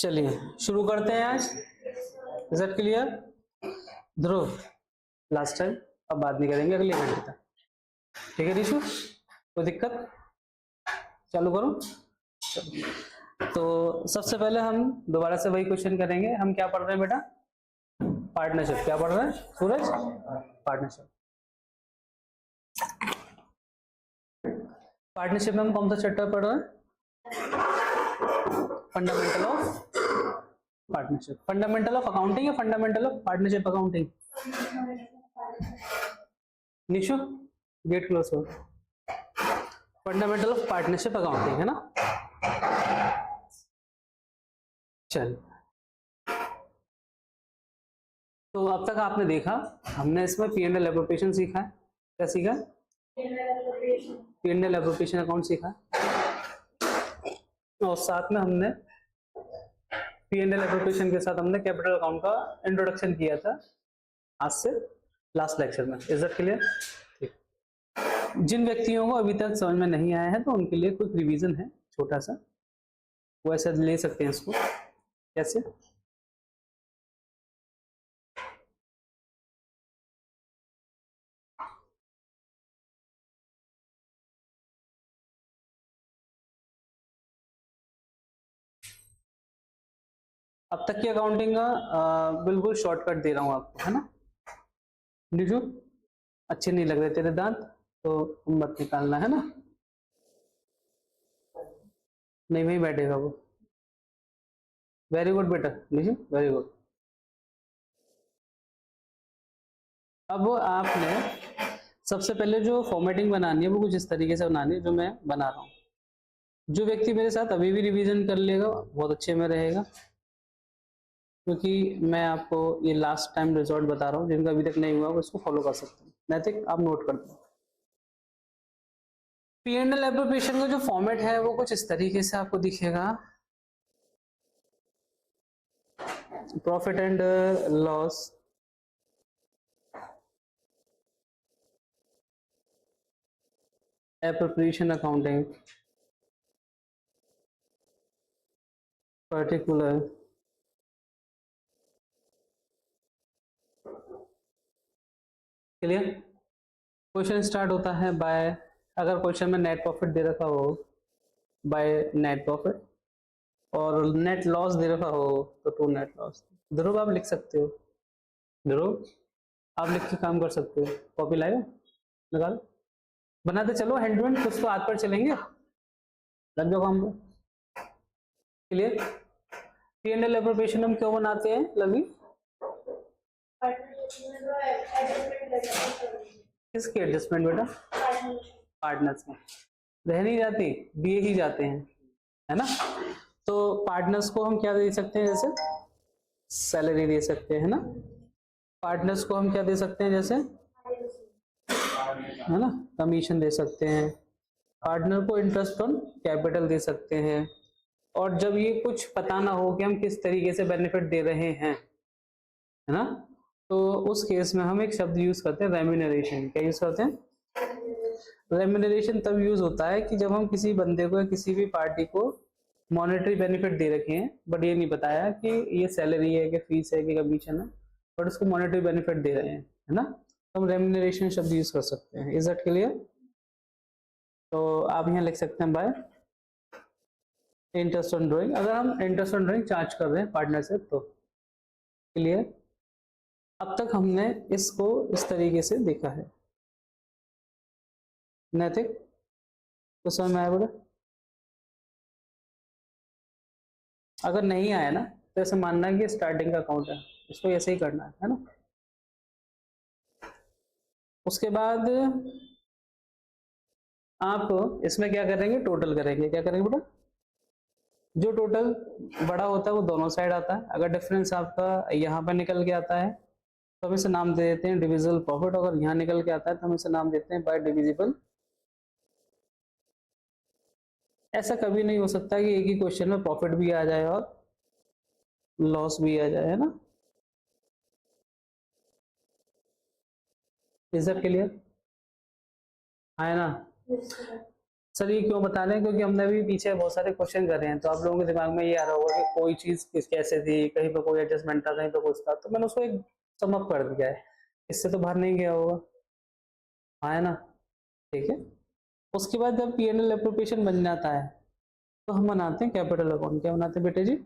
चलिए शुरू करते हैं आज। Is that clear? Dhruv last time, अब बाद में करेंगे अगले घंटे तक। ठीक है रिशु, कोई दिक्कत? चालू करो। तो सबसे पहले हम दोबारा से वही क्वेश्चन करेंगे। हम क्या पढ़ रहे हैं बेटा? पार्टनरशिप। क्या पढ़ रहे हैं सूरज? पार्टनरशिप। पार्टनरशिप में हम कौन सा चैप्टर पढ़ रहे हैं? Fundamental of partnership. Fundamental of accounting या fundamental of partnership accounting? Nishu get close हो। फंडामेंटल ऑफ पार्टनरशिप अकाउंटिंग है ना। चल, तो अब तक आपने देखा, हमने इसमें P&L एप्रोप्रिएशन सीखा है। क्या सीखा? P&L एप्रोप्रिएशन अकाउंट सीखा है। और साथ में हमने P&L एप्रोप्रिएशन के साथ हमने कैपिटल अकाउंट का इंट्रोडक्शन किया था आज से लास्ट लेक्चर में। Is that clear? ठीक। जिन व्यक्तियों को अभी तक समझ में नहीं आया है तो उनके लिए कुछ रिवीजन है छोटा सा, वो ऐसे ले सकते हैं इसको। कैसे? अब तक की अकाउंटिंग का बिल्कुल शॉर्टकट दे रहा हूं आपको, है ना। नीजू अच्छे नहीं लग रहे तेरे दांत, तो मत निकालना, है ना। नहीं वहीं बैठेगा वो। वेरी गुड बेटा नीजू, वेरी गुड। अब आपने सबसे पहले जो फॉर्मेटिंग बनानी है वो कुछ इस तरीके से बनानी है जो मैं बना रहा हूँ। जो व्यक्ति मेरे साथ अभी भी रिवीजन कर लेगा बहुत अच्छे में रहेगा, क्योंकि मैं आपको ये लास्ट टाइम रिजल्ट बता रहा हूँ। जिनका अभी तक नहीं हुआ वो इसको फॉलो कर सकते हैं। नैतिक आप नोट कर दो। P&L एप्रोप्रिएशन का जो फॉर्मेट है वो कुछ इस तरीके से आपको दिखेगा। Profit and loss, appropriation accounting, particular, clear. Question start होता है बाय, अगर क्वेश्चन में नेट प्रॉफिट दे रखा हो बाय नेट प्रॉफिट, और नेट लॉस दे रखा हो तो टू नेट लॉस। ध्रुव आप लिख सकते हो, ध्रुव आप लिख के काम कर सकते हो। कॉपी लाए निकाल, बनाते चलो हैंड टू हैंड, कुछ तो हाथ पर चलेंगे। लग जाओ काम पे। क्लियर? P&L एप्रोप्रिएशन हम क्यों बनाते हैं लवी? किसकी एडजस्टमेंट बेटा? पार्टनर्स में। रह नहीं जाती, दिए ही जाते हैं, है ना। तो पार्टनर्स को हम क्या दे सकते हैं? जैसे सैलरी दे सकते हैं, है ना। पार्टनर्स को हम क्या दे सकते हैं? जैसे, है ना, कमीशन दे सकते हैं। पार्टनर को इंटरेस्ट ऑन कैपिटल दे सकते हैं। और जब ये कुछ पता ना हो कि हम किस तरीके से बेनिफिट दे रहे हैं, है ना, तो उस केस में हम एक शब्द यूज करते हैं रेम्यूनरेशन। क्या यूज करते हैं? रेम्यूनरेशन तब यूज होता है कि जब हम किसी बंदे को या किसी भी पार्टी को मॉनेटरी बेनिफिट दे रखे हैं, बट ये नहीं बताया कि ये सैलरी है कि फीस है कि कमीशन है, बट उसको मॉनेटरी बेनिफिट दे रहे हैं, है ना, तो हम रेम्यूनरेशन शब्द यूज कर सकते हैं। Is that clear? तो आप यहाँ लिख सकते हैं बाय इंटरेस्ट ऑन ड्रॉइंग, अगर हम इंटरेस्ट ऑन ड्रॉइंग चार्ज कर रहे हैं पार्टनरशिप तो। क्लियर? अब तक हमने इसको इस तरीके से देखा है। नैतिक तो समझ में आया बेटा? अगर नहीं आया ना तो ऐसे मानना है कि स्टार्टिंग का अकाउंट है, इसको ऐसे ही करना है ना। उसके बाद आप इसमें क्या करेंगे? टोटल करेंगे। क्या करेंगे बेटा? जो टोटल बड़ा होता है वो दोनों साइड आता है। अगर डिफरेंस आपका यहाँ पर निकल के आता है तो हम इसे नाम दे देते हैं डिविजिबल प्रॉफिट, अगर यहाँ निकल के आता है तो हम इसे नाम देते हैं बाय डिविजिबल। ऐसा कभी नहीं हो सकता कि एक ही क्वेश्चन में प्रॉफिट भी आ जाए और लॉस भी आ जाए, है ना। Is that clear? है ना। सर ये क्यों बता रहे हैं, क्योंकि हमने भी पीछे बहुत सारे क्वेश्चन करे हैं, तो आप लोगों के दिमाग में ये आ रहा होगा कि कोई चीज कैसे थी, कहीं पर कोई एडजस्टमेंट था, कहीं पर कुछ था, तो मैंने उसको एक सम अप कर दिया है, इससे तो बाहर नहीं गया होगा। हाँ है ना, ठीक है। उसके बाद जब P&L एप्रोप्रिएशन बन जाता है तो हम बनाते हैं कैपिटल अकाउंट। क्या बनाते हैं बेटे जी?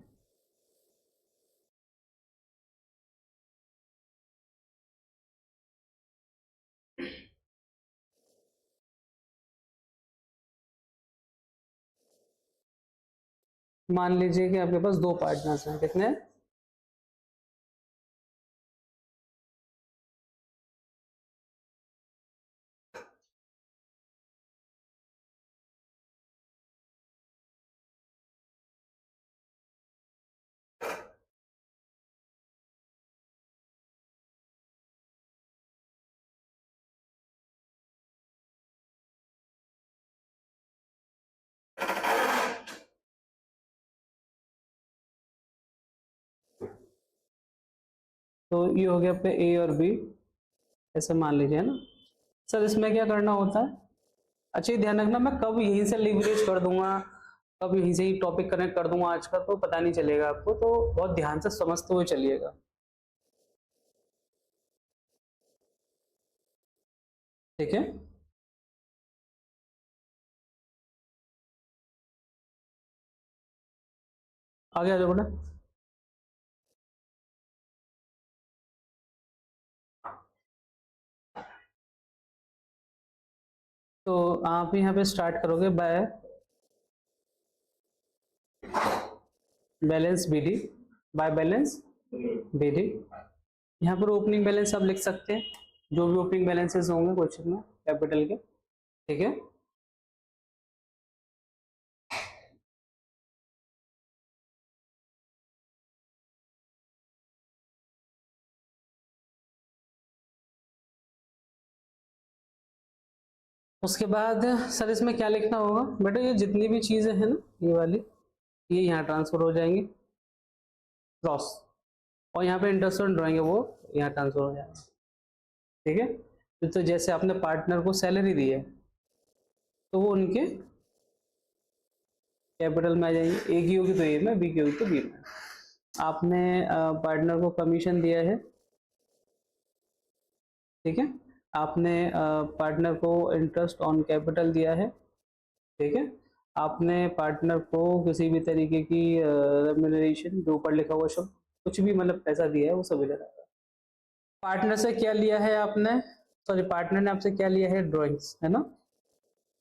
मान लीजिए कि आपके पास दो पार्टनर्स हैं, कितने? तो ये हो गया आपका ए और बी, ऐसे मान लीजिए, है ना। सर इसमें क्या करना होता है? अच्छा ये ध्यान रखना, मैं कब यहीं से लीवरेज कर दूंगा, कब यहीं से ही टॉपिक कनेक्ट कर दूंगा आज का, तो पता नहीं चलेगा आपको, तो बहुत ध्यान से समझते हुए चलिएगा, ठीक है। आगे आ जाओ बेटा। तो आप यहाँ पे स्टार्ट करोगे by balance BD, by balance BD. यहाँ पर ओपनिंग बैलेंस आप लिख सकते हैं, जो भी ओपनिंग बैलेंसेस होंगे क्वेश्चन में कैपिटल के, ठीक है। उसके बाद सर इसमें क्या लिखना होगा बेटा? ये जितनी भी चीजें हैं ना, ये वाली, ये यहाँ ट्रांसफर हो जाएंगी क्रॉस, और यहाँ पे इंटरेस्ट ऑन ड्राइंग है वो यहाँ ट्रांसफर हो जाएगा, ठीक है। तो जैसे आपने पार्टनर को सैलरी दी है तो वो उनके कैपिटल में आ जाएंगे, ए की होगी तो ए में, बी की होगी तो बी में। आपने पार्टनर को कमीशन दिया है, ठीक है। आपने पार्टनर को इंटरेस्ट ऑन कैपिटल दिया है, ठीक है। आपने पार्टनर को किसी भी तरीके की रेम्यूनरेशन, जो ऊपर लिखा हुआ शब्द, कुछ भी मतलब पैसा दिया है वो सब इधर आएगा। पार्टनर से क्या लिया है आपने, सॉरी पार्टनर ने आपसे क्या लिया है? ड्राइंग्स, है ना,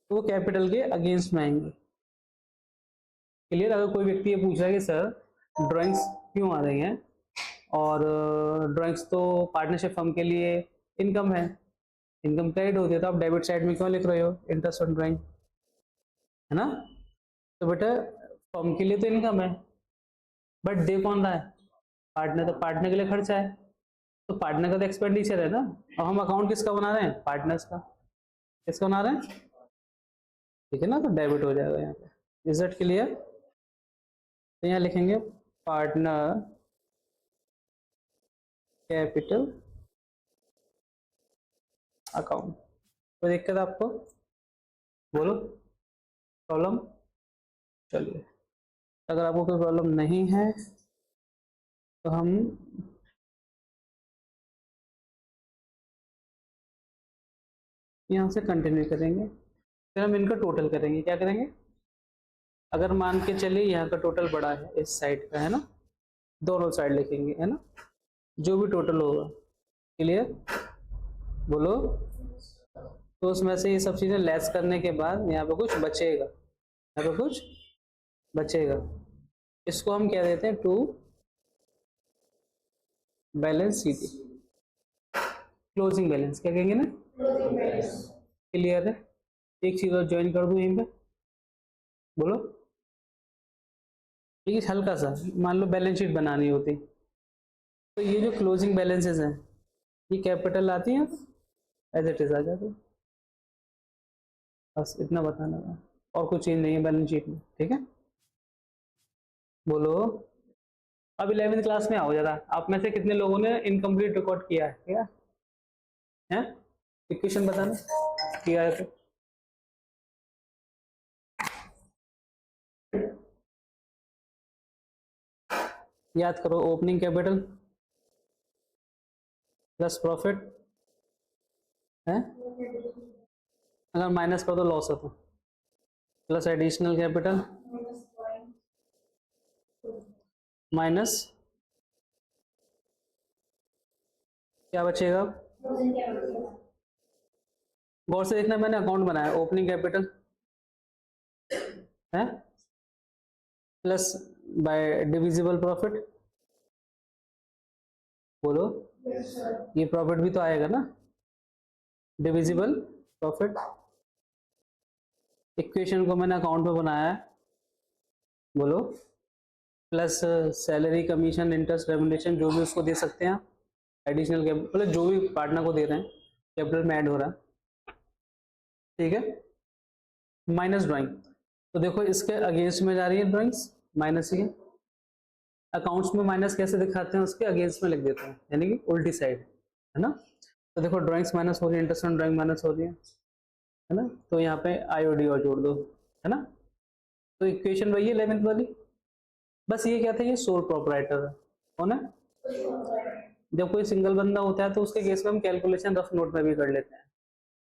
तो वो कैपिटल के अगेंस्ट में आएंगे। क्लियर? अगर कोई व्यक्ति ये पूछ रहा है कि सर ड्राइंग्स क्यों आ रही हैं, और ड्राइंग्स तो पार्टनरशिप फर्म के लिए इनकम है, इनकम क्रेडिट होती है, तो आप डेबिट साइड में क्यों लिख रहे हो इंटरेस्ट ऑन ड्राइंग, है ना। तो बेटा फर्म के लिए तो इनकम है, बट दे कौन रहा है? पार्टनर, तो पार्टनर के लिए खर्चा है, तो पार्टनर का तो एक्सपेंडिचर है ना। और हम अकाउंट किसका बना रहे हैं? पार्टनर्स का। किसका बना रहे हैं? ठीक है ना, तो डेबिट हो जाएगा यहाँ पे। Is that clear? तो यहाँ लिखेंगे पार्टनर कैपिटल अकाउंट। कोई दिक्कत आपको? बोलो, प्रॉब्लम? चलिए, अगर आपको कोई प्रॉब्लम नहीं है तो हम यहाँ से कंटिन्यू करेंगे, फिर हम इनका टोटल करेंगे। क्या करेंगे? अगर मान के चलिए यहाँ का टोटल बड़ा है इस साइड का, है ना, दोनों साइड लिखेंगे, है ना, जो भी टोटल होगा। क्लियर? बोलो। तो उसमें से ये सब चीजें लेस करने के बाद यहाँ पे कुछ बचेगा, यहाँ पे कुछ बचेगा, इसको हम क्या देते हैं? To balance sheet, closing balance क्या कहेंगे ना। क्लियर है? एक चीज और ज्वाइन कर दूं यहीं पे, बोलो। ये हल्का सा, मान लो बैलेंस शीट बनानी होती, तो ये जो क्लोजिंग बैलेंसेस हैं ये कैपिटल आती हैं, एज इट इज आ जाती है, बस इतना बताना है, और कुछ चेंज नहीं है बैलेंस शीट में, ठीक है। बोलो। अब 11वीं क्लास में आओ जरा, आप में से कितने लोगों ने इनकम्प्लीट रिकॉर्ड किया है? क्या है? इक्वेशन बताना किया है तो याद करो, ओपनिंग कैपिटल प्लस प्रॉफिट है, अगर माइनस करो तो लॉस होता, प्लस एडिशनल कैपिटल माइनस क्या बचेगा? गौर से देखना, मैंने अकाउंट बनाया, ओपनिंग कैपिटल है प्लस बाय डिविजिबल प्रॉफिट, बोलो ये प्रॉफिट भी तो आएगा ना, डिविजिबल प्रॉफिट। इक्वेशन को मैंने अकाउंट में बनाया है, बोलो plus salary commission interest remuneration जो भी उसको दे सकते हैं, एडिशनल कैपिटल मतलब जो भी पार्टनर को दे रहे हैं कैपिटल में ऐड हो रहा है, ठीक है, माइनस ड्राइंग। तो देखो इसके अगेंस्ट में जा रही है ड्राइंग्स, माइनस ही है। अकाउंट्स में माइनस कैसे दिखाते हैं, उसके अगेंस्ट में लिख देते हैं, यानी कि उल्टी साइड, है ना। तो देखो ड्राइंग्स माइनस हो रही है, इंटरेस्ट ऑन ड्राइंग माइनस हो रही है ना, तो यहाँ पे आईओडी और जोड़ दो, है ना। तो इक्वेशन वही है 11th वाली, बस ये क्या था, ये सोल प्रोपराइटर है, कौन है? जब कोई सिंगल बंदा होता है तो उसके केस में हम कैलकुलेशन रफ नोट में भी कर लेते हैं,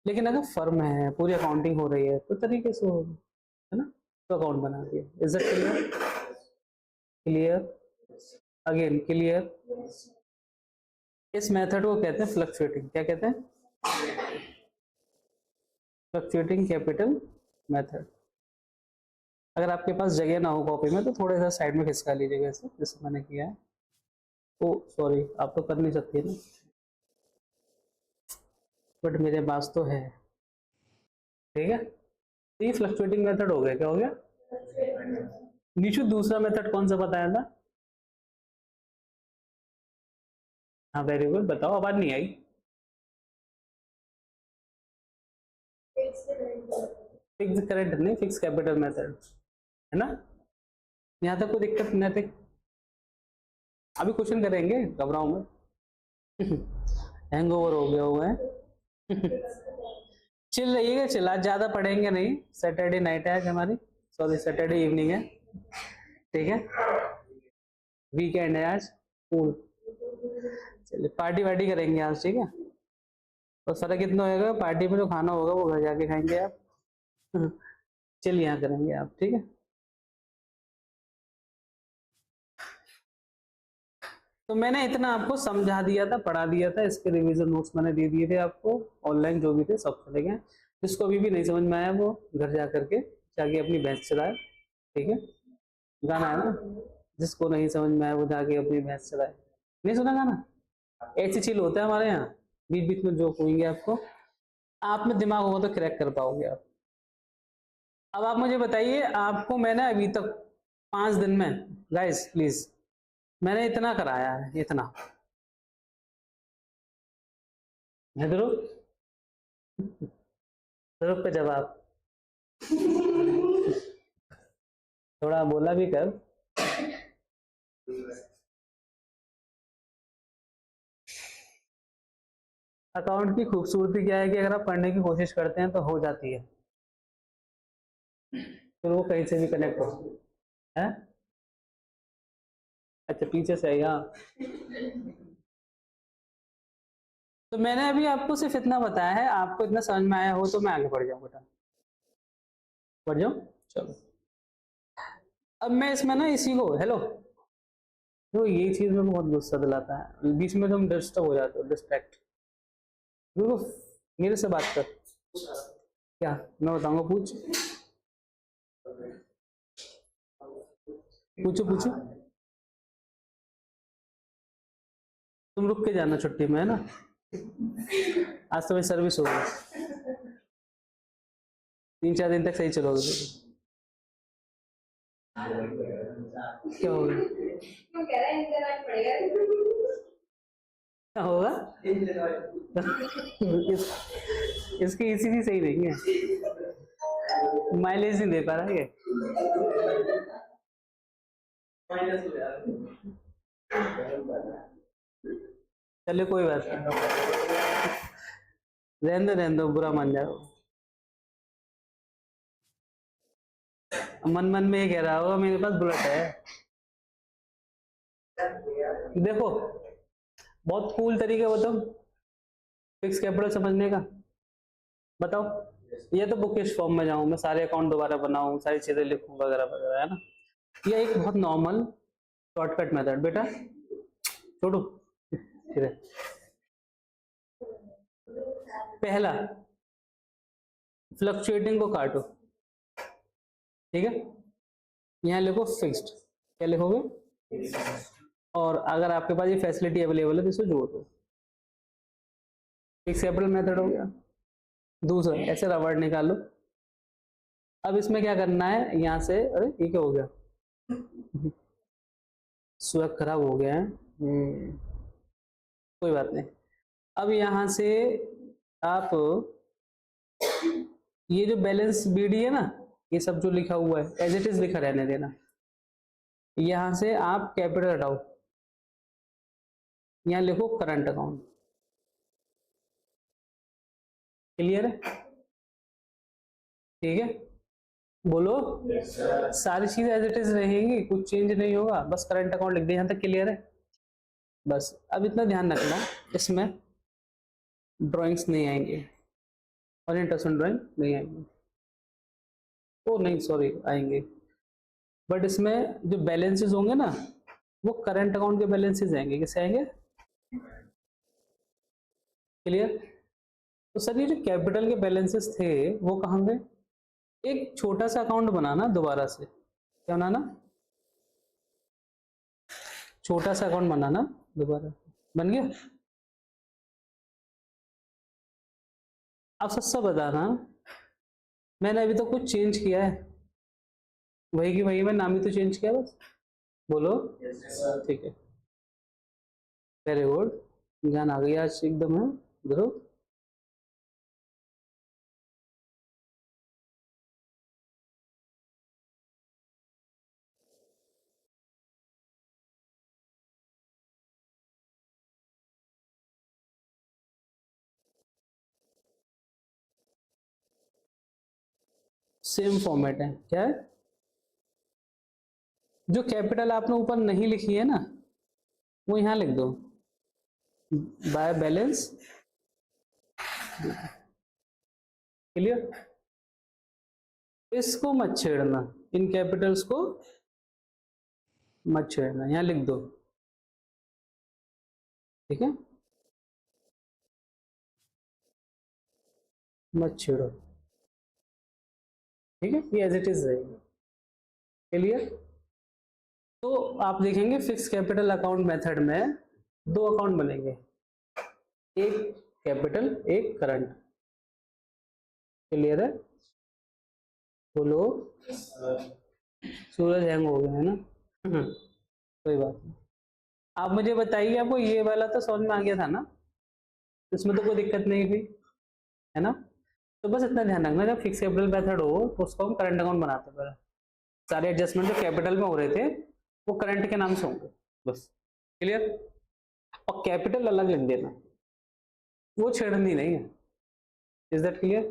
लेकिन अगर फर्म है, पूरी अकाउंटिंग हो रही है तो तरीके से होगी, है ना। तो अकाउंट बना दिया, is it clear? Clear, again clear. इस मेथड को कहते हैं फ्लक्चुएटिंग, क्या कहते हैं? Fluctuating capital method. अगर आपके पास जगह ना हो कॉपी में तो थोड़ा सा साइड में खिसका लीजिएगा ऐसे, जैसे मैंने किया है। ओ सॉरी, आप तो कर नहीं सकती है ना, बट मेरे पास तो है, ठीक है। तो ये फ्लक्चुएटिंग मेथड हो गया, क्या हो गया? नीचू दूसरा मेथड कौन सा बताया था? हाँ वेरी गुड, बताओ, आवाज नहीं आई। फिक्स करेंट नहीं, फिक्स कैपिटल मेथड, है ना। यहाँ तक कोई दिक्कत नहीं थी, अभी क्वेश्चन करेंगे, घबराओ मत। हैंगओवर हो गया हुआ है। चिल रहिएगा, चिल, आज ज्यादा पढ़ेंगे नहीं, सैटरडे नाइट है आज हमारी, सॉरी सैटरडे इवनिंग है, ठीक है, वीकेंड है आज, कूल। चलिए पार्टी वार्टी करेंगे आज, ठीक है। तो फर्क कितना होगा, पार्टी में जो खाना होगा वो घर जाके खाएंगे आप, चिल यहाँ करेंगे आप, ठीक है। तो मैंने इतना आपको समझा दिया था, पढ़ा दिया था, इसके रिवीजन नोट्स मैंने दे दिए थे आपको, ऑनलाइन जो भी थे सब चले गए। जिसको अभी भी नहीं समझ में आया वो घर जा करके जाके अपनी भैंस चलाए, ठीक है, गाना है ना, जिसको नहीं समझ में आया वो जाके अपनी भैंस चलाए। नहीं सुना गाना? ऐसे चिल होता है हमारे यहाँ, बीच बीच में जोक होंगे आपको, आप में दिमाग होगा तो क्रैक कर पाओगे आप। अब आप मुझे बताइए, आपको मैंने अभी तक 5 दिन में, गाइस प्लीज, मैंने इतना कराया है, इतना, ध्रुव ध्रुव का जवाब थोड़ा बोला भी कर। अकाउंट की खूबसूरती क्या है कि अगर आप पढ़ने की कोशिश करते हैं तो हो जाती है, फिर वो कहीं से भी कनेक्ट हो है। अच्छा पीछे से यहाँ, तो मैंने अभी आपको सिर्फ इतना बताया है, आपको इतना समझ में आया हो तो मैं आगे बढ़ जाऊँ बेटा, बढ़ जाऊँ, चलो। अब मैं इसमें ना इसी को, हेलो, तो ये चीज में बहुत गुस्सा दिलाता है, बीच में तुम डिस्टर्ब हो जाते हो, डिस्ट्रैक्ट, देखो मेरे से बात कर, क्या मैं बताऊंगा, पूछ, पूछो पूछो, तुम रुक के जाना छुट्टी में, है ना, आज तो मेरी सर्विस हो गई, 3-4 दिन तक सही चलोगे तो। क्या होगा, क्या होगा? इसकी इसी भी सही नहीं है, माइलेज नहीं दे पा रहा है, चलिए कोई बात नहीं, रहने दो, बुरा मान जाओ, मन मन में ये कह रहा होगा मेरे पास बुलेट है, देखो बहुत कूल तरीका बताओ फिक्स कैपिटल समझने का, बताओ। ये तो बुकिश फॉर्म में जाऊं मैं, सारे अकाउंट दोबारा बनाऊं, सारी चीजें लिखूं वगैरह वगैरह, है ना। ये एक बहुत नॉर्मल शॉर्टकट मेथड बेटा, छोड़ो फिर। पहला, फ्लक्चुएटिंग को काटो, ठीक है। यहाँ लिखो फिक्स्ड, क्या लिखोगे, और अगर आपके पास ये फैसिलिटी अवेलेबल है तो इसे जोड़ दो, फिक्स कैपिटल मेथड हो गया। दूसरा, ऐसे रबड़ निकालो। अब इसमें क्या करना है, यहाँ से, अरे ये क्या हो गया, स्वैप खराब हो गया है, कोई बात नहीं। अब यहाँ से आप ये जो बैलेंस बीडी है ना, ये सब जो लिखा हुआ है एज इट इज लिखा रहने देना। यहाँ से आप कैपिटल हटाओ, यहाँ लिखो करंट अकाउंट, क्लियर है, ठीक है। बोलो yes, सारी चीजें एज इट इज रहेंगी, कुछ चेंज नहीं होगा, बस करंट अकाउंट लिख दे, यहाँ तक क्लियर है। बस अब इतना ध्यान रखना, इसमें ड्राइंग्स नहीं आएंगे और इंटरेस्ट ड्राइंग नहीं आएंगे, ओ नहीं सॉरी आएंगे, बट इसमें जो बैलेंसेस होंगे ना वो करंट अकाउंट के बैलेंसेस आएंगे, कैसे आएंगे, क्लियर। तो सर ये जो कैपिटल के बैलेंसेस थे वो कहाँ गए, एक छोटा सा अकाउंट बनाना दोबारा से, क्या बनाना, छोटा सा अकाउंट बनाना दोबारा, बन गया। आप सच्चा बताना, मैंने अभी तो कुछ चेंज किया है, वही की वही, मैं नाम ही तो चेंज किया बस, बोलो ठीक है, वेरी गुड, ध्यान आ गया आज एकदम है, जरूर। सेम फॉर्मेट है, क्या है, जो कैपिटल आपने ऊपर नहीं लिखी है ना वो यहाँ लिख दो, बाय बैलेंस, क्लियर। इसको मत छेड़ना, इन कैपिटल्स को मत छेड़ना, यहाँ लिख दो, ठीक है, मत छेड़ो, ठीक है, ये एज इट इज रहेगा, क्लियर। तो आप देखेंगे फिक्स कैपिटल अकाउंट मेथड में दो अकाउंट बनेंगे, एक कैपिटल एक करंट, क्लियर है, बोलो, सूरज हैंग हो गया है ना, कोई बात नहीं। आप मुझे बताइए, आपको ये वाला तो समझ में आ गया था ना, इसमें तो कोई दिक्कत नहीं हुई, है ना। तो बस इतना ध्यान रखना, जब फिक्स कैपिटल मेथड हो तो उसको हम करंट अकाउंट बनाते हैं, सारे एडजस्टमेंट जो कैपिटल में हो रहे थे वो करंट के नाम से होंगे, बस, क्लियर। और कैपिटल अलग लिख देना, वो छेड़नी नहीं है, इज दैट क्लियर,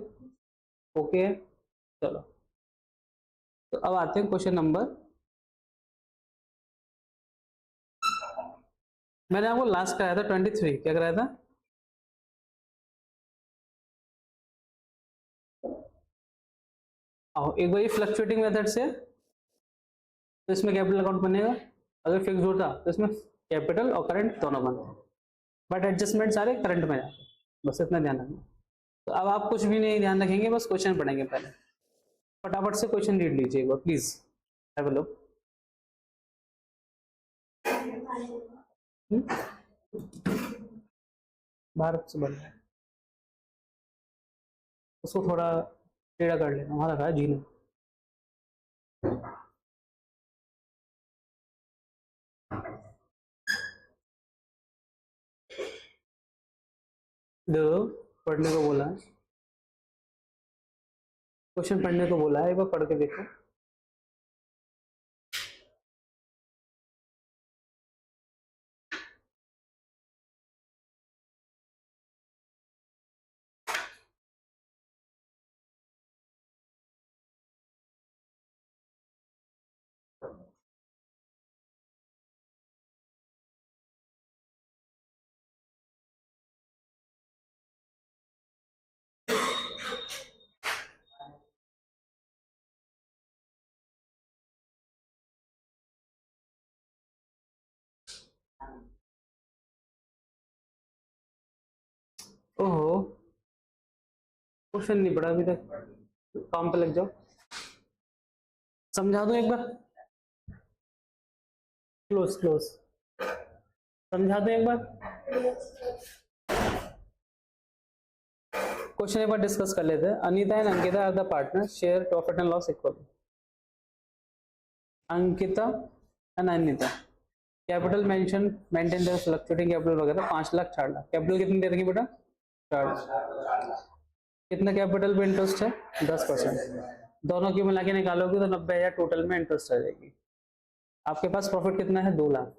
ओके। चलो, तो अब आते हैं क्वेश्चन नंबर, मैंने आपको लास्ट कराया था 23, क्या कराया था, आओ एक बार फ्लक्चुएटिंग मेथड से, तो इसमें कैपिटल अकाउंट बनेगा, अगर फिक्स होता तो इसमें कैपिटल और करंट दोनों बनते, बट एडजस्टमेंट सारे करंट में जाते, बस इतना ध्यान रखना। तो अब आप कुछ भी नहीं ध्यान रखेंगे, बस क्वेश्चन पढ़ेंगे पहले, फटाफट से क्वेश्चन रीड लीजिए एक बार please, have a look. Bharat से बन रहा है, उसको थोड़ा टेढ़ा कर लेना, वहां रखा है जी ने, देखो पढ़ने को बोला है, क्वेश्चन पढ़ने को बोला है, एक बार पढ़ के देखो। ओहो, क्वेश्चन नहीं पढ़ा अभी तक, काम पे लग जाओ। समझा दूं एक बार, क्लोज क्लोज, समझा दूं एक बार। क्वेश्चन एक बार डिस्कस कर लेते हैं। Anita and Ankita are the partner, share profit and loss equally. Ankita and Anita, capital mention maintain the fluctuating capital वगैरह 5 लाख 4 लाख। कैपिटल कितनी दे रखी बेटा? 4। कितना कैपिटल पे इंटरेस्ट है? 10%। दोनों की मिला के निकालोगे तो 90,000 टोटल में इंटरेस्ट आ जाएगी। आपके पास प्रॉफिट कितना है? 2 लाख।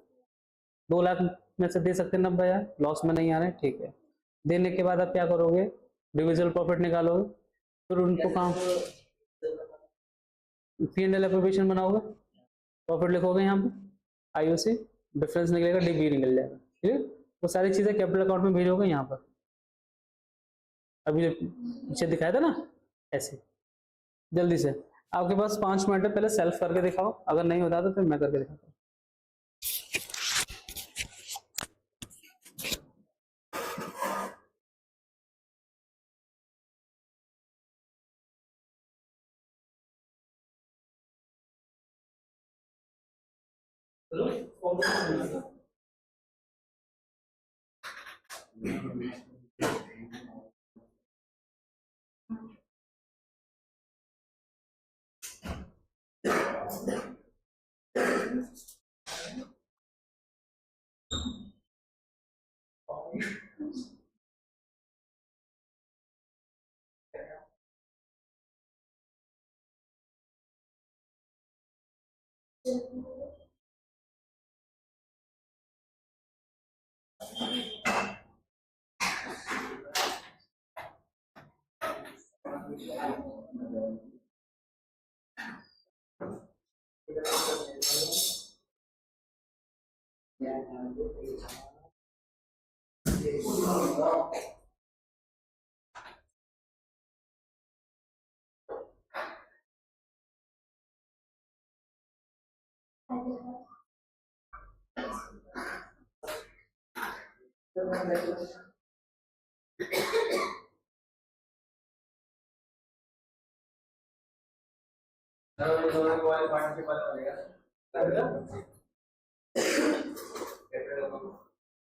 2 लाख में से दे सकते हैं 90,000, लॉस में नहीं आ रहे, ठीक है। देने के बाद आप क्या करोगे? डिविजिबल प्रॉफिट निकालोगे, फिर उनको कहाँ P&L एप्रोप्रिएशन बनाओगे, प्रॉफिट लिखोगे यहाँ पे, आईओसी, डिफरेंस निकलेगा, डीबी निकल जाएगा, ठीक है। वो सारी चीजें कैपिटल अकाउंट में भेजोगे यहाँ पर। अभी पीछे दिखाया था ना ऐसे। जल्दी से, आपके पास 5 मिनट है, पहले सेल्फ करके दिखाओ, अगर नहीं होता तो फिर मैं करके दिखाता हूँ।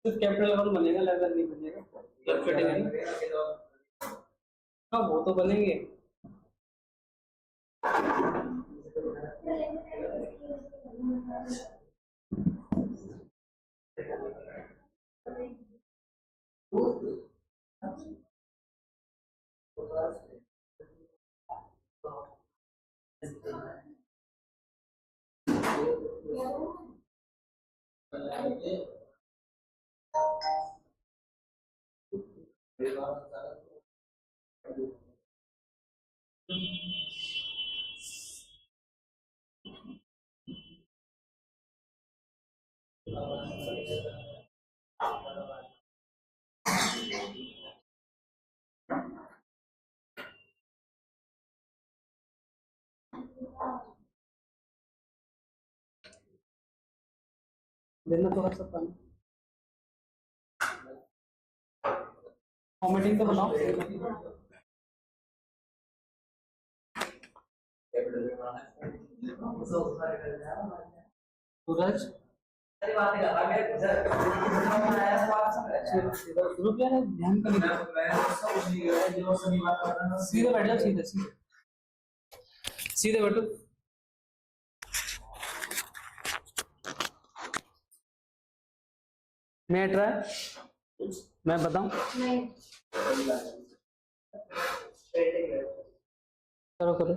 कैपिटल अकाउंट बनेगा, लेवल नहीं बनेगा, फ्लक्चुएटिंग है। हाँ वो तो बनेंगे। देना थोड़ा सा पानी, फॉर्मेटिंग तो बनाओ। सूरज शुरू किया ना, ध्यान का नहीं, सीधे बैठ जाओ, सीधे सीधे सीधे बैठो। मैं ट्राई, मैं बताऊं? करो करो।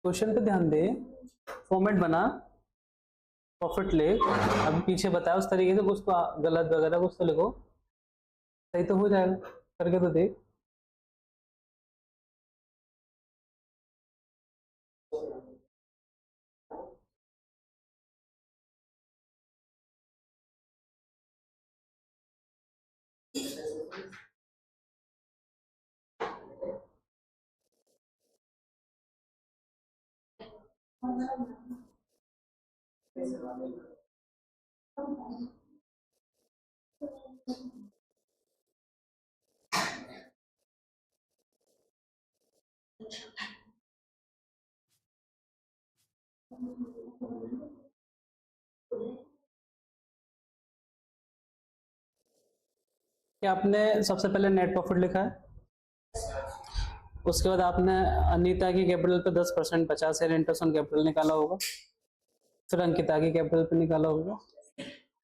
क्वेश्चन पे ध्यान दे, फॉर्मेट बना, प्रॉफिट ले, अभी पीछे बताया उस तरीके से, कुछ तो गलत वगैरह कुछ तो लिखो, सही तो हो जाएगा, करके तो देख। क्या आपने सबसे पहले नेट प्रॉफिट लिखा है, उसके बाद आपने अनीता की कैपिटल पे 10% 50,000 इंटरेस्ट ऑन कैपिटल निकाला होगा, फिर अंकिता की कैपिटल पे निकाला होगा,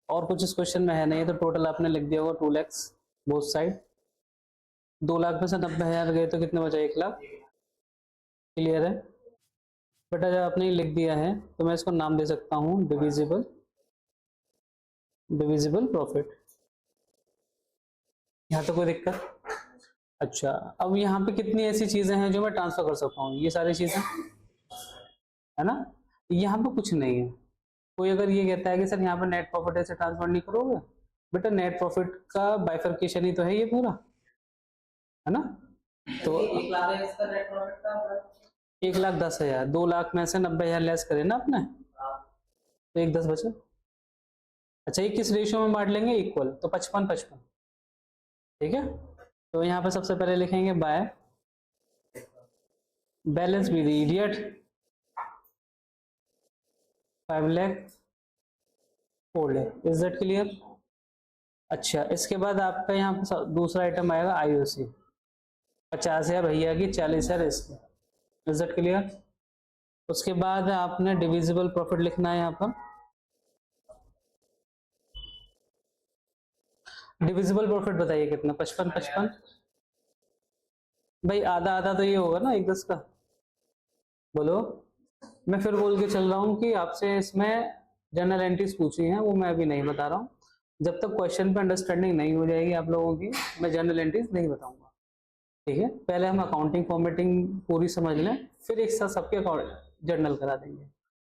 और कुछ इस क्वेश्चन में है नहीं, तो टोटल आपने लिख दिया होगा 2 लाख बोथ साइड। 2 लाख में से 90,000 गए तो कितने बचा, 1 लाख। क्लियर है बेटा? जब आपने लिख दिया है तो मैं इसको नाम दे सकता हूँ डिविजिबल प्रॉफिट। यहाँ तो कोई दिक्कत? अच्छा, अब यहाँ पे कितनी ऐसी चीजें हैं जो मैं ट्रांसफर कर सकता हूँ, ये सारी चीजें है ना। यहाँ पे कुछ नहीं है। कोई अगर ये कहता है कि सर यहाँ पे नेट प्रॉफिट ऐसे ट्रांसफर नहीं करोगे, बेटा नेट प्रॉफिट का बाइफर्केशन ही तो है ये पूरा, है ना। तो 1,10,000, 2 लाख में से 90,000 लेस करे ना आपने, तो 1,10 बचे। अच्छा, ये किस रेशियो में बांट लेंगे, इक्वल, तो 55-55, ठीक है। तो यहाँ पे सबसे पहले लिखेंगे by balance be the idiot 5 lakh 4 lakh. Is that clear? अच्छा, इसके बाद आपका यहाँ पे दूसरा आइटम आएगा आईओसी, 50,000 भैया की, 40,000 इसकी। Is that clear? उसके बाद आपने डिविजिबल प्रॉफिट लिखना है यहाँ पर। डिविजिबल प्रॉफिट बताइए कितना, 55-55 भाई, आधा आधा तो ये होगा ना 1,10 का। बोलो, मैं फिर बोल के चल रहा हूँ कि आपसे इसमें जनरल एंट्रीज पूछी हैं, वो मैं अभी नहीं बता रहा हूँ। जब तक क्वेश्चन पे अंडरस्टैंडिंग नहीं हो जाएगी आप लोगों की, मैं जनरल एंट्रीज नहीं बताऊंगा, ठीक है। पहले हम अकाउंटिंग फॉर्मेटिंग पूरी समझ लें, फिर एक साथ सबके जर्नल करा देंगे।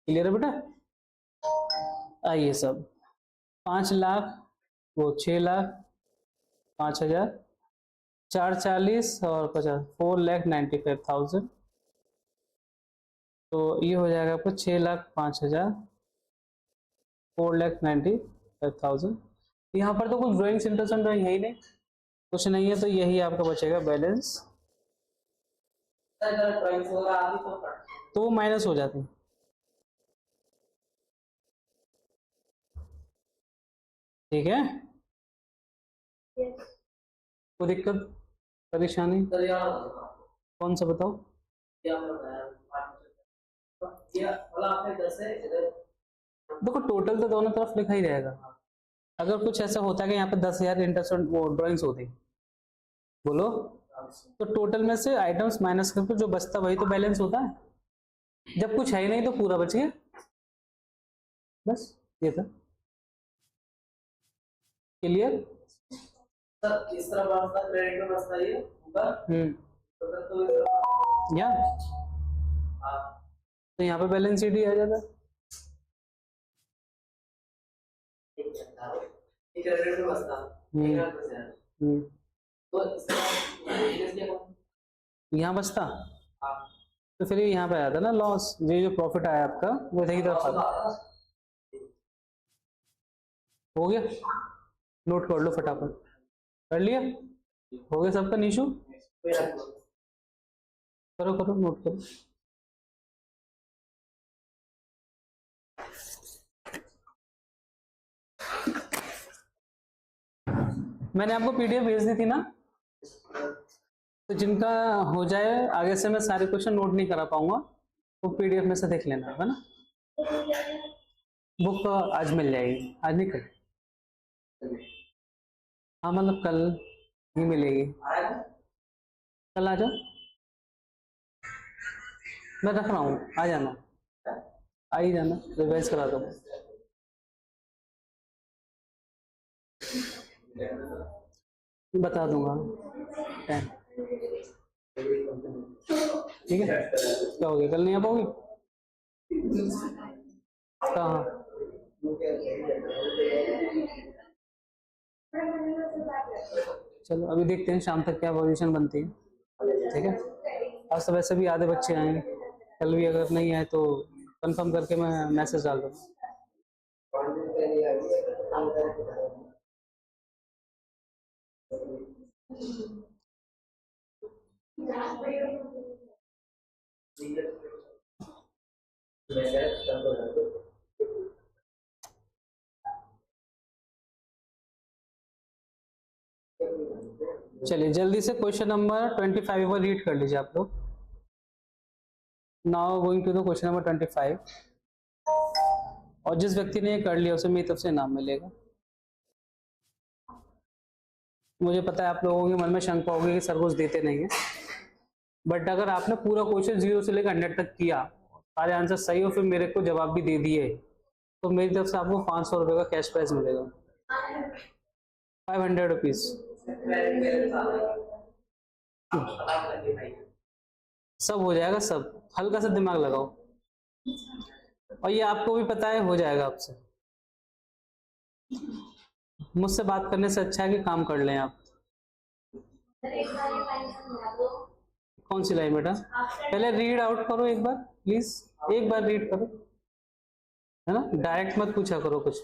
क्लियर है बेटा? आइए सब, 5 लाख, वो 6 लाख 5,000, 440 और 50, 4,95,000। तो ये हो जाएगा आपको 6,05,000, 4,95,000। यहाँ पर तो कुछ ड्राइंग्स इंटरेस्ट ड्राइंग है ही नहीं, कुछ नहीं है, तो यही आपका बचेगा बैलेंस। तो वो माइनस हो जाते हैं, ठीक है। कोई दिक्कत परेशानी? कौन सा बताओ? देखो टोटल तो दोनों तरफ लिखा ही रहेगा। अगर कुछ ऐसा होता है कि यहाँ पे 10,000 इंटरेस्ट वो ड्राइंग्स होती, बोलो, तो टोटल में से आइटम्स माइनस करके जो बचता वही तो बैलेंस होता है। जब कुछ है ही नहीं तो पूरा बच गया, बस ये था। क्लियर? सर इस तरह बचता क्रेडिट में बचता ये ऊपर, तो या तो यहाँ पे बैलेंस शीट ही आ जाता है। यहाँ बचता, तो फिर यहाँ पे आया था ना लॉस, ये जो प्रॉफिट आया आपका वो इधर की तरफ आता। हो गया, नोट कर लो फटाफट, कर लिया? हो गया सबका निशु? करो करो, नोट करो। मैंने आपको पीडीएफ भेज दी थी ना, तो जिनका हो जाए, आगे से मैं सारे क्वेश्चन नोट नहीं करा पाऊंगा, तो पीडीएफ में से देख लेना है ना। बुक आज मिल जाएगी, आज नहीं कल, हाँ मतलब कल ही मिलेगी, कल आ जाओ, मैं रख रहा हूँ, आ जाना, आ ही जाना, रिवाइज करा दो। बता दूंगा, ठीक है। क्या हो गया, कल नहीं आ पाओगे? कहाँ? चलो अभी देखते हैं शाम तक क्या पोजीशन बनती है, ठीक है। आज तो वैसे भी आधे बच्चे आएंगे, कल भी अगर नहीं आए तो कंफर्म करके मैं मैसेज डाल दूँगा। चलिए जल्दी से क्वेश्चन नंबर 25 पर रीड कर लीजिए आप लोग। Now going to the question number 25, और जिस व्यक्ति ने ये कर लिया उसे मेरी तरफ से इनाम मिलेगा। मुझे पता है आप लोगों के मन में शंका होगी कि सर कुछ देते नहीं है, बट अगर आपने पूरा क्वेश्चन 0 से लेकर 100 तक किया, सारे आंसर सही हो, फिर मेरे को जवाब भी दे दिए, तो मेरी तरफ से आपको 500 रुपये का कैश प्राइज मिलेगा, 500 रुपीज। सब हो जाएगा, सब हल्का सा दिमाग लगाओ, और ये आपको भी पता है हो जाएगा आपसे। मुझसे बात करने से अच्छा है कि काम कर लें आप। कौन सी लाइन बेटा? पहले रीड आउट करो एक बार प्लीज, एक बार रीड करो, है ना, डायरेक्ट मत पूछा करो कुछ।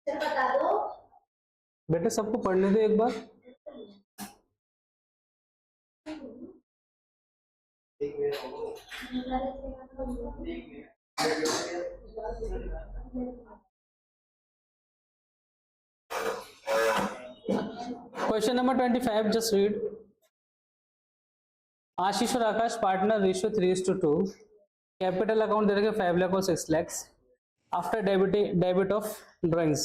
बता दो बेटा, सबको पढ़ने दो एक बार। Question number 25, just read. Ashish और Akash partner, ratio 3:2, capital account दे रखे 5 लाख और 6 lakh after debit of drawings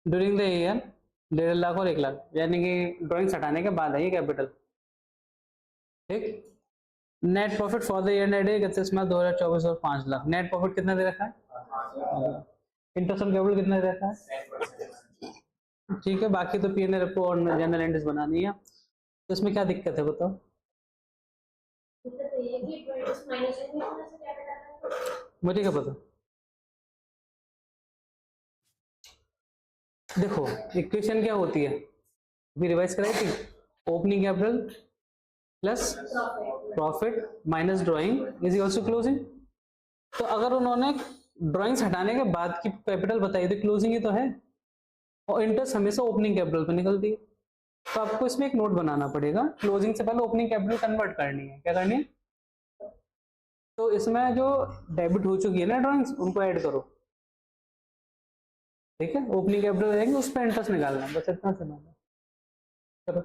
during the year 1.5 lakh और 1 लाख, यानी कि ड्राइंग्स हटाने के बाद है ये कैपिटल, ठीक। Net profit for the year net 31 मार्च 2024 और 5 लाख। नेट प्रॉफिट कितना दे रखा है? इंटरेस्ट ऑन कैपिटल कितना दे रखा है? ठीक है, बाकी तो P&L रिपोर्ट और जनरल एंट्रीज बनानी है, तो इसमें क्या दिक्कत है बताओ? मुझे क्या पता, देखो इक्वेशन क्या होती है, अभी रिवाइज कराई थी, opening capital plus profit minus drawing is equal to closing. तो अगर उन्होंने ड्राइंग्स हटाने के बाद की कैपिटल बताई तो क्लोजिंग ही तो है, और इंटरेस्ट हमेशा ओपनिंग कैपिटल पे निकलती है, तो आपको इसमें एक नोट बनाना पड़ेगा, क्लोजिंग से पहले ओपनिंग कैपिटल कन्वर्ट करनी है। क्या करनी है? तो इसमें जो डेबिट हो चुकी है ना ड्राइंग्स, उनको ऐड करो, ठीक है। ओपनिंग कैपिटल रहेंगे, उस पर इंटरेस्ट निकालना, बस इतना से मानो। चलो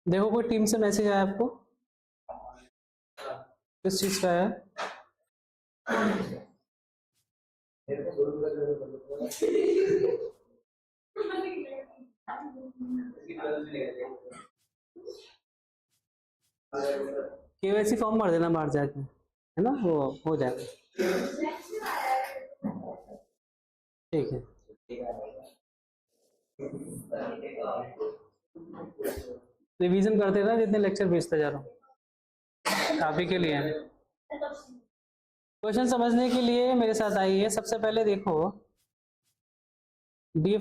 देखो, कोई टीम से मैसेज आया आपको? किस चीज का आया? केवाईसी फॉर्म भर देना बाहर जाके, है ना, वो हो जाएगा, ठीक है। रिवीजन करते रहना जितने लेक्चर भेजते जा रहा हूँ, आप ही के लिए है। क्वेश्चन समझने के लिए मेरे साथ आइए। सबसे पहले देखो, डियर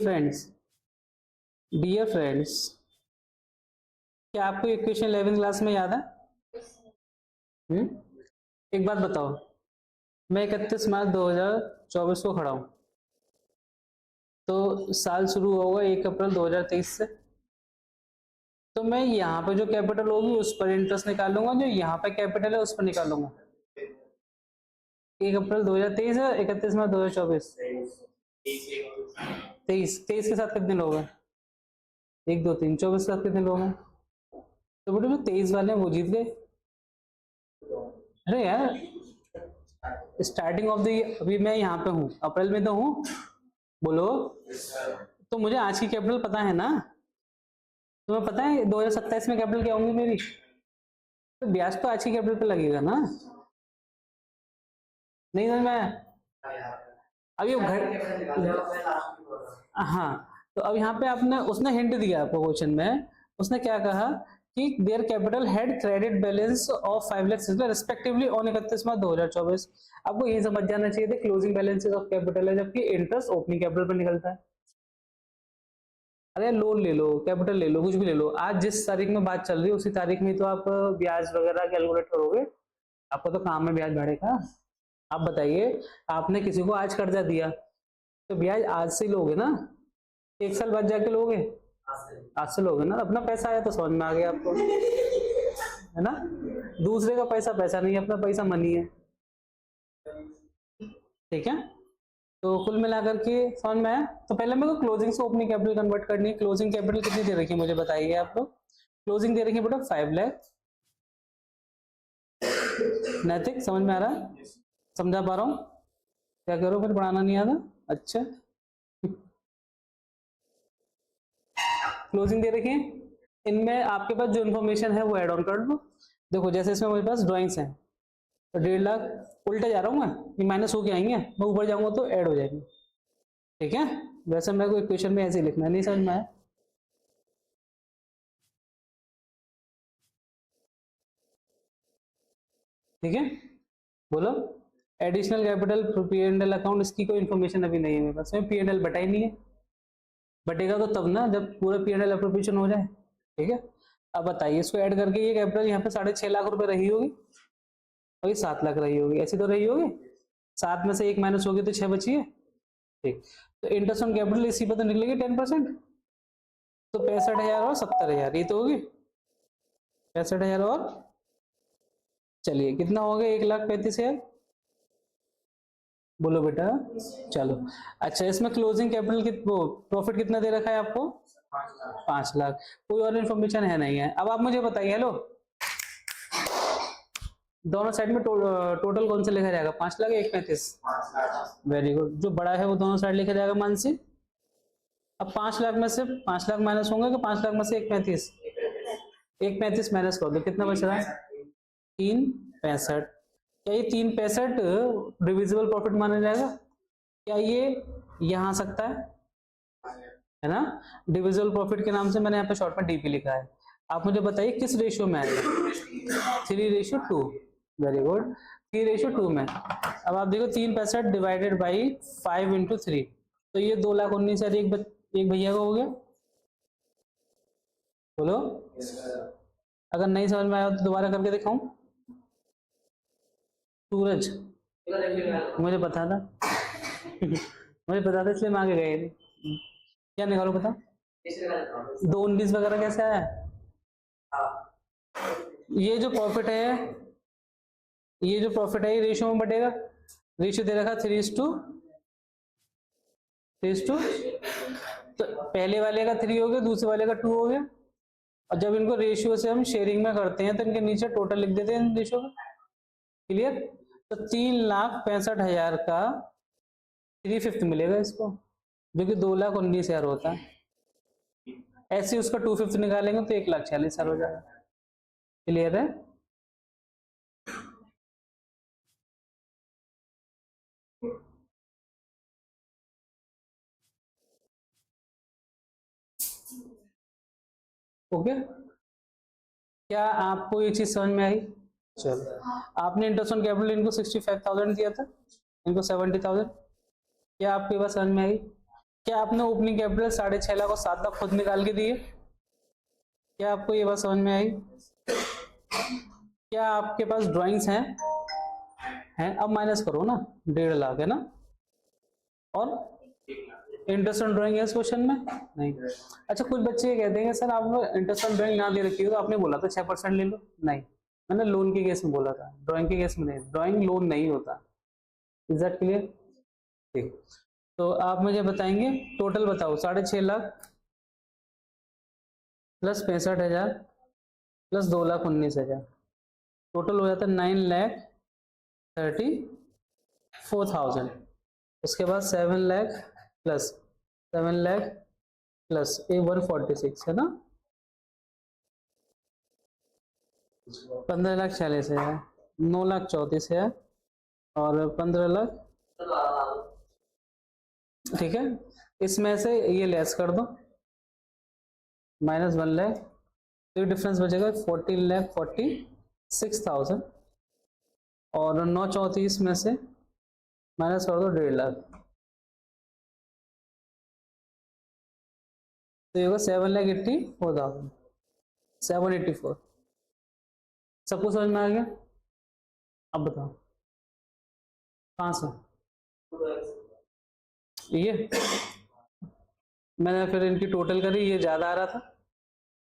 फ्रेंड्स, क्या आपको इक्वेशन 11th क्लास में याद है? एक बात बताओ, मैं 31 मार्च 2024 को खड़ा हूं, तो साल शुरू होगा 1 अप्रैल 2023 से, तो मैं यहाँ पे जो कैपिटल होगी उस पर इंटरेस्ट निकालूंगा, जो यहाँ पे कैपिटल है उस पर निकालूंगा। 1 अप्रैल 2023 है, 31 मार्च 2024, 23 के साथ कितने लोग हैं? 1 2 3 24 के साथ कितने लोग हैं? तो बेटे जो 23 वाले हैं वो जीत गए। अरे यार स्टार्टिंग ऑफ द ईयर, अभी मैं यहाँ पे हूँ, अप्रैल में तो हूँ, बोलो। तो मुझे आज की कैपिटल पता है ना, तुम्हें पता है 2027 में कैपिटल क्या होंगी मेरी, तो ब्याज तो आज की कैपिटल पे लगेगा ना। नहीं समझ में? अब ये घर, हाँ, तो अब यहाँ पे आपने, उसने हिंट दिया आपको क्वेश्चन में, उसने क्या कहा कि their capital head credit balance of 5 lakh respectively on 31 मार्च 2024। आपको ये समझ जाना चाहिए था क्लोजिंग बैलेंसेस ऑफ कैपिटल है, जबकि इंटरेस्ट ओपनिंग कैपिटल पर निकलता है। अरे लोन ले लो, कैपिटल ले लो, कुछ भी ले लो, आज जिस तारीख में बात चल रही है उसी तारीख में तो आप ब्याज वगैरह कैलकुलेट करोगे, आपको तो काम है ब्याज बढ़े का। आप बताइए, आपने किसी को आज कर्जा दिया तो ब्याज आज से लोगे ना, 1 साल बाद जाके लोगे? आज से लोगे ना। अपना पैसा आया तो समझ में आ गया आपको, है ना। दूसरे का पैसा पैसा नहीं है, अपना पैसा मनी है, ठीक है। तो कुल मिलाकर के समझ में आया। तो पहले मेरे को क्लोजिंग से ओपनिंग कैपिटल कन्वर्ट करनी है। क्लोजिंग कैपिटल कितनी दे रखी है मुझे बताइए आप लोग। क्लोजिंग दे रखी है बेटा 5 लाख। नैतिक समझ में आ रहा है? समझा पा रहा हूँ? क्या करो फिर, पढ़ाना नहीं आता? अच्छा क्लोजिंग दे रखी है, इनमें आपके पास जो इन्फॉर्मेशन है वो ऐड ऑन कर लो। देखो जैसे इसमें मेरे पास ड्राइंग्स हैं, तो 1.5 लाख उल्टा जा रहा हूँ मैं, ये माइनस होके आएंगे, मैं ऊपर जाऊंगा तो ऐड हो जाएंगे, ठीक है। वैसे मेरे को इक्वेशन में ऐसे लिखना है, नहीं समझ में आया? ठीक है, बोलो। एडिशनल कैपिटल P&L अकाउंट, इसकी कोई इन्फॉर्मेशन अभी नहीं है मेरे पास, P&L बटा ही नहीं है। बटेगा तो तब ना जब पूरा P&L अप्रोप्रिएशन हो जाए, ठीक है। अब बताइए इसको ऐड करके ये कैपिटल यहाँ पे 6.5 लाख रुपए रही होगी और ये 7 लाख रही होगी, ऐसी तो रही होगी। 7 में से 1 माइनस होगी तो 6 बची है, ठीक। तो इंटरेस्ट ऑन कैपिटल इसी पर तो निकलेगी 10%, तो 65,000 और 70,000, ये तो होगी 65,000 और, चलिए कितना हो गया, 1,35,000, बोलो बेटा। चलो अच्छा, इसमें क्लोजिंग कैपिटल प्रॉफिट कितना दे रखा है आपको? 5 लाख। कोई और इन्फॉर्मेशन है नहीं है। अब आप मुझे बताइए, हेलो, दोनों साइड में टोटल कौन सा लिखा जाएगा, 5 लाख या 1,35,000? वेरी गुड, जो बड़ा है वो दोनों साइड लिखा जाएगा मानसी। अब 5 लाख में से 5 लाख माइनस होंगे कि 5 लाख में से 1,35,000? 1,35,000 माइनस कर दो, कितना बच रहा है? 3,65,000। क्या ये 3,65,000 डिविजिबल प्रॉफिट माना जाएगा? क्या ये यहाँ आ सकता है ना? डिविजिबल प्रॉफिट के नाम से मैंने यहाँ पे शॉर्ट में डीपी लिखा है। आप मुझे बताइए किस रेशियो में आएगा? 3:2। वेरी गुड, 3:2 में। अब आप देखो 3,65,000 डिवाइडेड बाई 5 × 3, तो ये 2,19,000 एक भैया का हो गया, बोलो। अगर नहीं समझ में आया तो दोबारा करके दिखाऊं? सूरज, मुझे पता था मुझे पता था इसलिए मैं आगे गए थे। क्या निकालो पता? 2,19 वगैरह कैसे आया? ये जो प्रॉफिट है, ये जो प्रॉफिट है ये रेशियो में बटेगा। रेशियो दे रखा 3:2, तो पहले वाले का 3 हो गया, दूसरे वाले का 2 हो गया। और जब इनको रेशियो से हम शेयरिंग में करते हैं तो इनके नीचे टोटल लिख देते हैं रेशियो का। क्लियर? तो 3,65,000 का 3/5 मिलेगा इसको, जो कि 2,19,000 होता है। ऐसे उसका 2/5 निकालेंगे तो 1,46,000 हो जाएगा। क्लियर है? ओके, क्या आपको ये चीज समझ में आई? चलो, आपने इंटरेस्ट ऑन कैपिटल इनको 65,000 दिया था, इनको 70,000। क्या आपके पास समझ में आई? क्या आपने ओपनिंग कैपिटल 6.5 लाख और 7 लाख खुद निकाल के दिए? क्या आपको ये बात समझ में आई? क्या आपके पास ड्राइंग्स हैं? अब माइनस करो ना, 1.5 लाख है ना, और इंटरेस्ट ऑन ड्राइंग है इस क्वेश्चन में नहीं। अच्छा, कुछ बच्चे ये कहते हैं सर आप इंटरेस्ट ऑन ड्राइंग ना दे रखी हो तो आपने बोला था 6% ले लो। नहीं, मैंने लोन के केस में बोला था, ड्राइंग के केस में नहीं। ड्राइंग लोन नहीं होता। Is that clear? ठीक। तो आप मुझे बताएंगे टोटल बताओ, 6.5 लाख प्लस 65,000 प्लस 2,19,000, टोटल हो जाता है 9,34,000। उसके बाद 7 लाख प्लस 7 लाख प्लस 146 है ना, 15,40,000, 9,34,000 और 15 लाख, ठीक है। इसमें से ये लेस कर दो, -1 लाख, तो ये डिफरेंस बचेगा 14,46,000 और 934 में से माइनस कर दो 1.5 लाख, तो ये होगा 7,84,000, 784। सबको समझ में आ गया? अब बताओ कहाँ से ये मैंने फिर इनकी टोटल करी, ये ज्यादा आ रहा था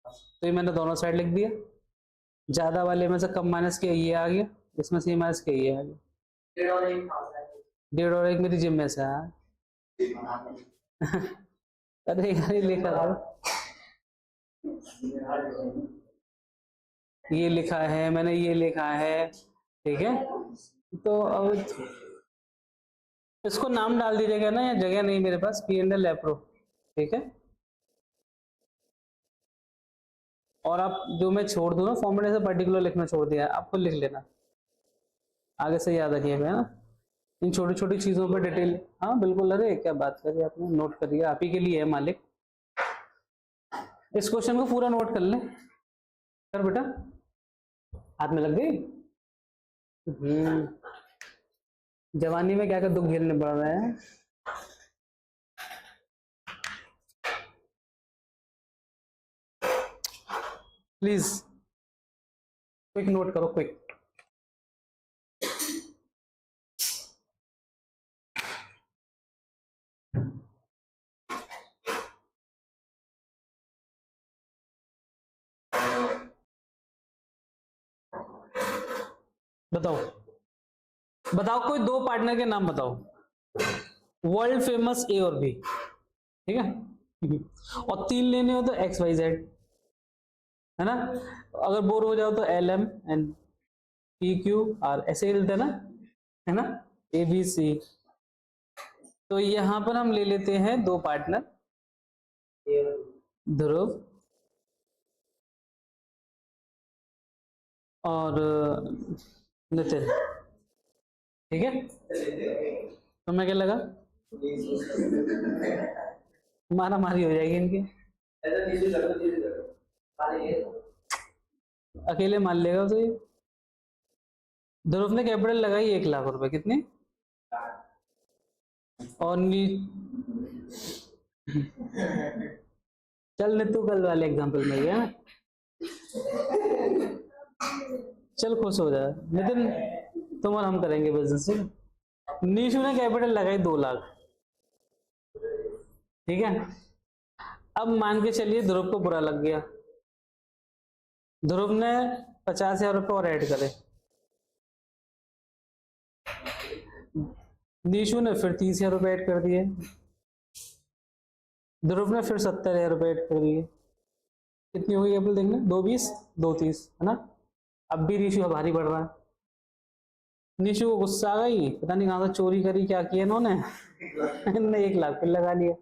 तो ये मैंने दोनों साइड लिख दिया, ज्यादा वाले में से कम माइनस किया ये आ गया, इसमें से ये माइनस किया ये आ गया, 1.5 और 1 मेरी जिम में से आया। अरे यार ये लिखा था, ये लिखा है मैंने, ये लिखा है, ठीक है। तो अब इसको नाम डाल दीजिएगा ना, या जगह नहीं मेरे पास, P&L एप्रो, ठीक है। और आप जो मैं छोड़ दूँ ना फॉर्मेट से पर्टिकुलर लिखना छोड़ दिया है, आपको लिख लेना, आगे से याद रखिएगा ना इन छोटी छोटी चीजों पर डिटेल। हाँ बिल्कुल, अरे क्या बात करिए आपने, नोट करिए, आप ही के लिए है मालिक। इस क्वेश्चन को पूरा नोट कर ले, कर बेटा, हाथ में लग गई। जवानी में क्या क्या दुख झेलने पड़ रहे हैं। प्लीज क्विक नोट करो, क्विक। बताओ बताओ, कोई दो पार्टनर के नाम बताओ, वर्ल्ड फेमस ए और बी, ठीक है। और 3 लेने हो तो XYZ, है ना। अगर बोर हो जाओ तो LMNPQR ऐसे ही मिलते हैं ना, है ना, ABC। तो यहां पर हम ले लेते हैं दो पार्टनर, ध्रुव और नितिन, ठीक है। तुम्हें क्या लगा? मारा मारी हो जाएगी इनकी, अकेले मान लेगा उसे। ध्रुव ने कैपिटल लगाई 1 लाख रुपए, कितनी? और चल नित्तू कल वाले एग्जाम्पल में गया, चल खुश हो जाए नितिन, तुम और हम करेंगे बिजनेस। नीशू ने कैपिटल लगाई 2 लाख, ठीक है। अब मान के चलिए ध्रुव को बुरा लग गया, ध्रुव ने 50,000 रुपये और ऐड करे, नीशू ने फिर 30,000 रुपये ऐड कर दिए, ध्रुव ने फिर 70,000 रुपये ऐड कर दिए। कितनी हुई कैपिटल देखना, 220 230, है ना। अब भी नीशू भारी पड़ रहा है, नीशू को गुस्सा आ गई, पता नहीं कहां से चोरी करी, क्या किया इन्होंने। इन्होंने 1 लाख फिर लगा लिया।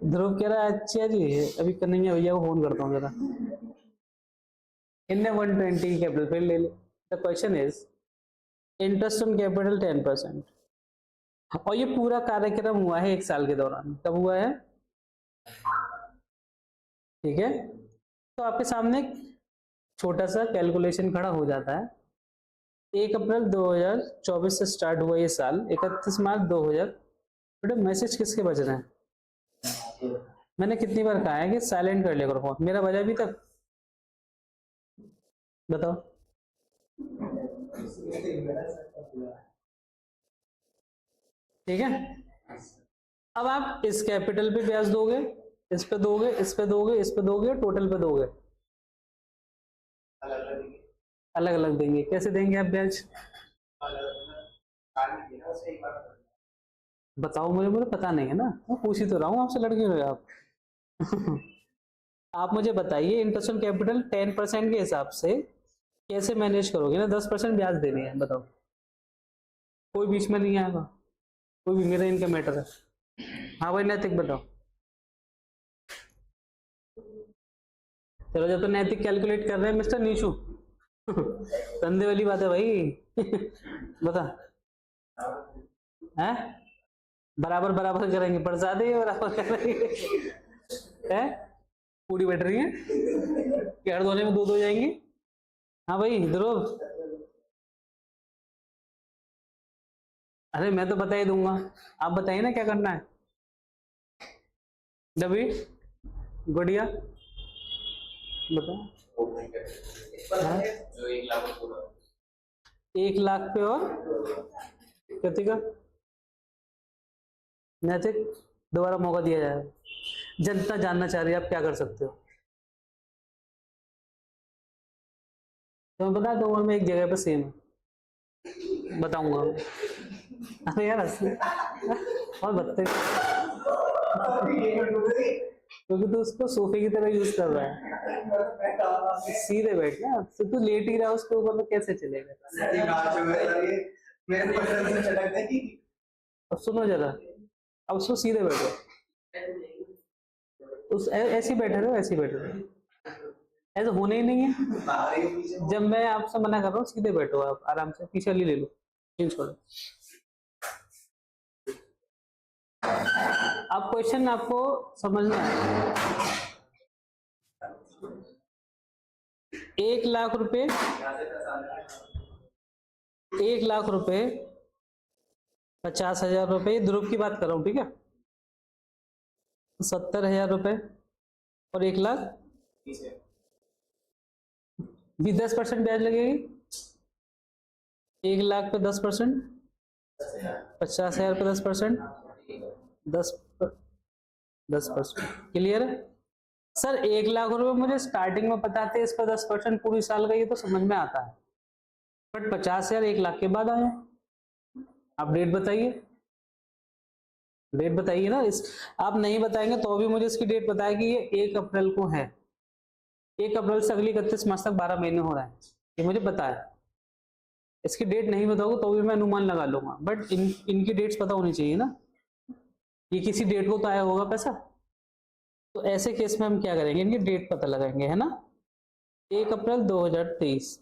ध्रुव कह रहा है अच्छा जी, अभी कन्हैया भैया को फोन करता हूँ जरा, इनने 120 कैपिटल फिर ले ली। The question is interest on capital 10%, और ये पूरा कार्यक्रम हुआ है 1 साल के दौरान। कब हुआ है? ठीक है। तो आपके सामने एक छोटा सा कैलकुलेशन खड़ा हो जाता है। 1 अप्रैल 2024 से स्टार्ट हुआ ये साल, 31 मार्च 2000। बेटा मैसेज किसके बज रहे हैं? मैंने कितनी बार कहा है कि साइलेंट कर लिया करो फोन, मेरा बजा अभी तक? बताओ। ठीक है। अब आप इस कैपिटल पे ब्याज दोगे, इस पे दोगे, इस पे दोगे, इस पे दोगे, टोटल पे दोगे, अलग अलग देंगे। कैसे देंगे आप ब्याज? बताओ मुझे, मुझे पता नहीं है ना, मैं पूछ ही तो रहा हूँ आपसे, लड़के हो आप। आप मुझे बताइए इंटरेस्ट ऑन कैपिटल 10% के हिसाब से कैसे मैनेज करोगे ना, 10% ब्याज देनी है, बताओ। कोई बीच में नहीं आएगा, कोई भी, मेरा इनका मैटर है। हाँ भाई नैतिक बताओ। चलो जब तो नैतिक कैलकुलेट कर रहे हैं मिस्टर नीशू, धंधे वाली बात है भाई। बता है, बराबर बराबर करेंगे, प्रसाद ही बराबर करेंगे है, पूरी बैठ रही है, पैर धोने में दूध हो जाएंगी। हाँ भाई ध्रुव, अरे मैं तो बता ही दूंगा, आप बताइए ना क्या करना है। डबी गुड़िया बताओ। हाँ? 1 लाख पे और कृतिका नैतिक, दोबारा मौका दिया जाए, जनता जानना चाह रही है आप क्या कर सकते हो। तो मैं बता दूंगा, मैं एक जगह पे सेम है, बताऊंगा। अरे यार और बत्ते, क्योंकि तू उसको सोफे की तरह यूज कर रहा है, सीधे बैठ ना, तो तू लेट ही रहा उसके ऊपर, तो कैसे चलेगा। अब सुनो जरा, अब उसको सीधे बैठो, उस ऐसे ही बैठे रहो, ऐसे ही बैठे रहो, ऐसा होने ही नहीं है। जब मैं आपसे मना कर रहा हूँ सीधे बैठो, आप आराम से, पीछे वाली ले लो, चेंज करो। अब क्वेश्चन आपको समझना है। 1 लाख रुपए, 1 लाख रुपए, 50,000 रुपए, ध्रुव की बात कर रहा हूं, ठीक है, 70,000 रुपए और 1 लाख भी 10% ब्याज लगेगी। 1 लाख पे 10%, 50,000 पे 10%, 10% क्लियर है सर। 1 लाख रुपए मुझे स्टार्टिंग में पता थे, इस पर 10% पूरी साल का, ये तो समझ में आता है, बट 50,000 1 लाख के बाद आए। आप डेट बताइए, डेट बताइए ना, इस आप नहीं बताएंगे तो भी मुझे इसकी डेट बताए कि ये 1 अप्रैल को है, 1 अप्रैल से अगली 31 मार्च तक 12 महीने हो रहे हैं, ये मुझे पता है। इसकी डेट नहीं बताओगे तो भी मैं अनुमान लगा लूंगा, बट इनकी डेट्स पता होनी चाहिए ना, ये किसी डेट को तो आया होगा पैसा। तो ऐसे केस में हम क्या करेंगे, इनकी डेट पता लगाएंगे, है ना। 1 अप्रैल 2023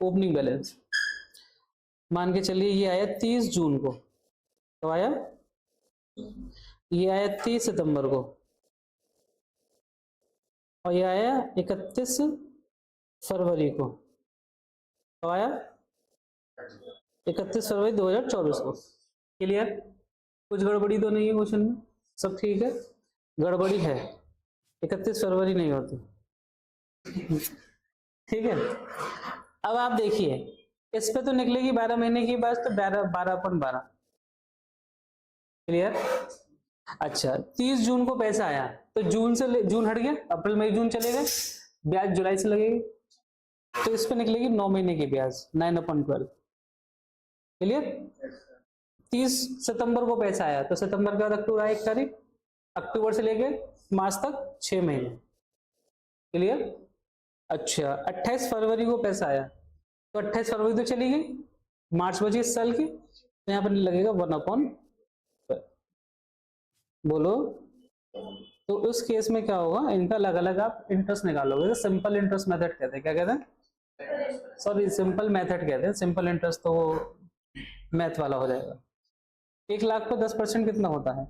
ओपनिंग बैलेंस, मान के चलिए ये आया 30 जून को, तो आया, ये आया 30 सितंबर को, और ये आया 31 फरवरी को, तो आया 31 फरवरी 2024 को। क्लियर, कुछ गड़बड़ी तो नहीं है क्वेश्चन में, सब ठीक है। गड़बड़ी है, 31 फरवरी नहीं होती, ठीक है। अब आप देखिए, इस पे तो निकलेगी 12 महीने की बात, तो 12/12। क्लियर। अच्छा 30 जून को पैसा आया, तो जून से जून हट गया, अप्रैल मई जून चले गए, ब्याज जुलाई से लगेगी, तो इस पे निकलेगी 9 महीने की ब्याज, 9/12। क्लियर। 30 सितंबर को पैसा आया, तो सितंबर के बाद अक्टूबर आया 1 तारीख, अक्टूबर से लेके मार्च तक 6 महीने। क्लियर। अच्छा 28 फरवरी को पैसा आया, तो 28 फरवरी तो चली गई, मार्च बची इस साल की, तो यहाँ पर लगेगा 1/12। बोलो, तो उस केस में क्या होगा, इनका अलग अलग आप इंटरेस्ट निकालोगे, तो सिंपल इंटरेस्ट मेथड कहते हैं, क्या कहते हैं, सॉरी सिंपल मेथड कहते हैं, सिंपल इंटरेस्ट तो मैथ वाला हो जाएगा। 1 लाख पर 10% कितना होता है,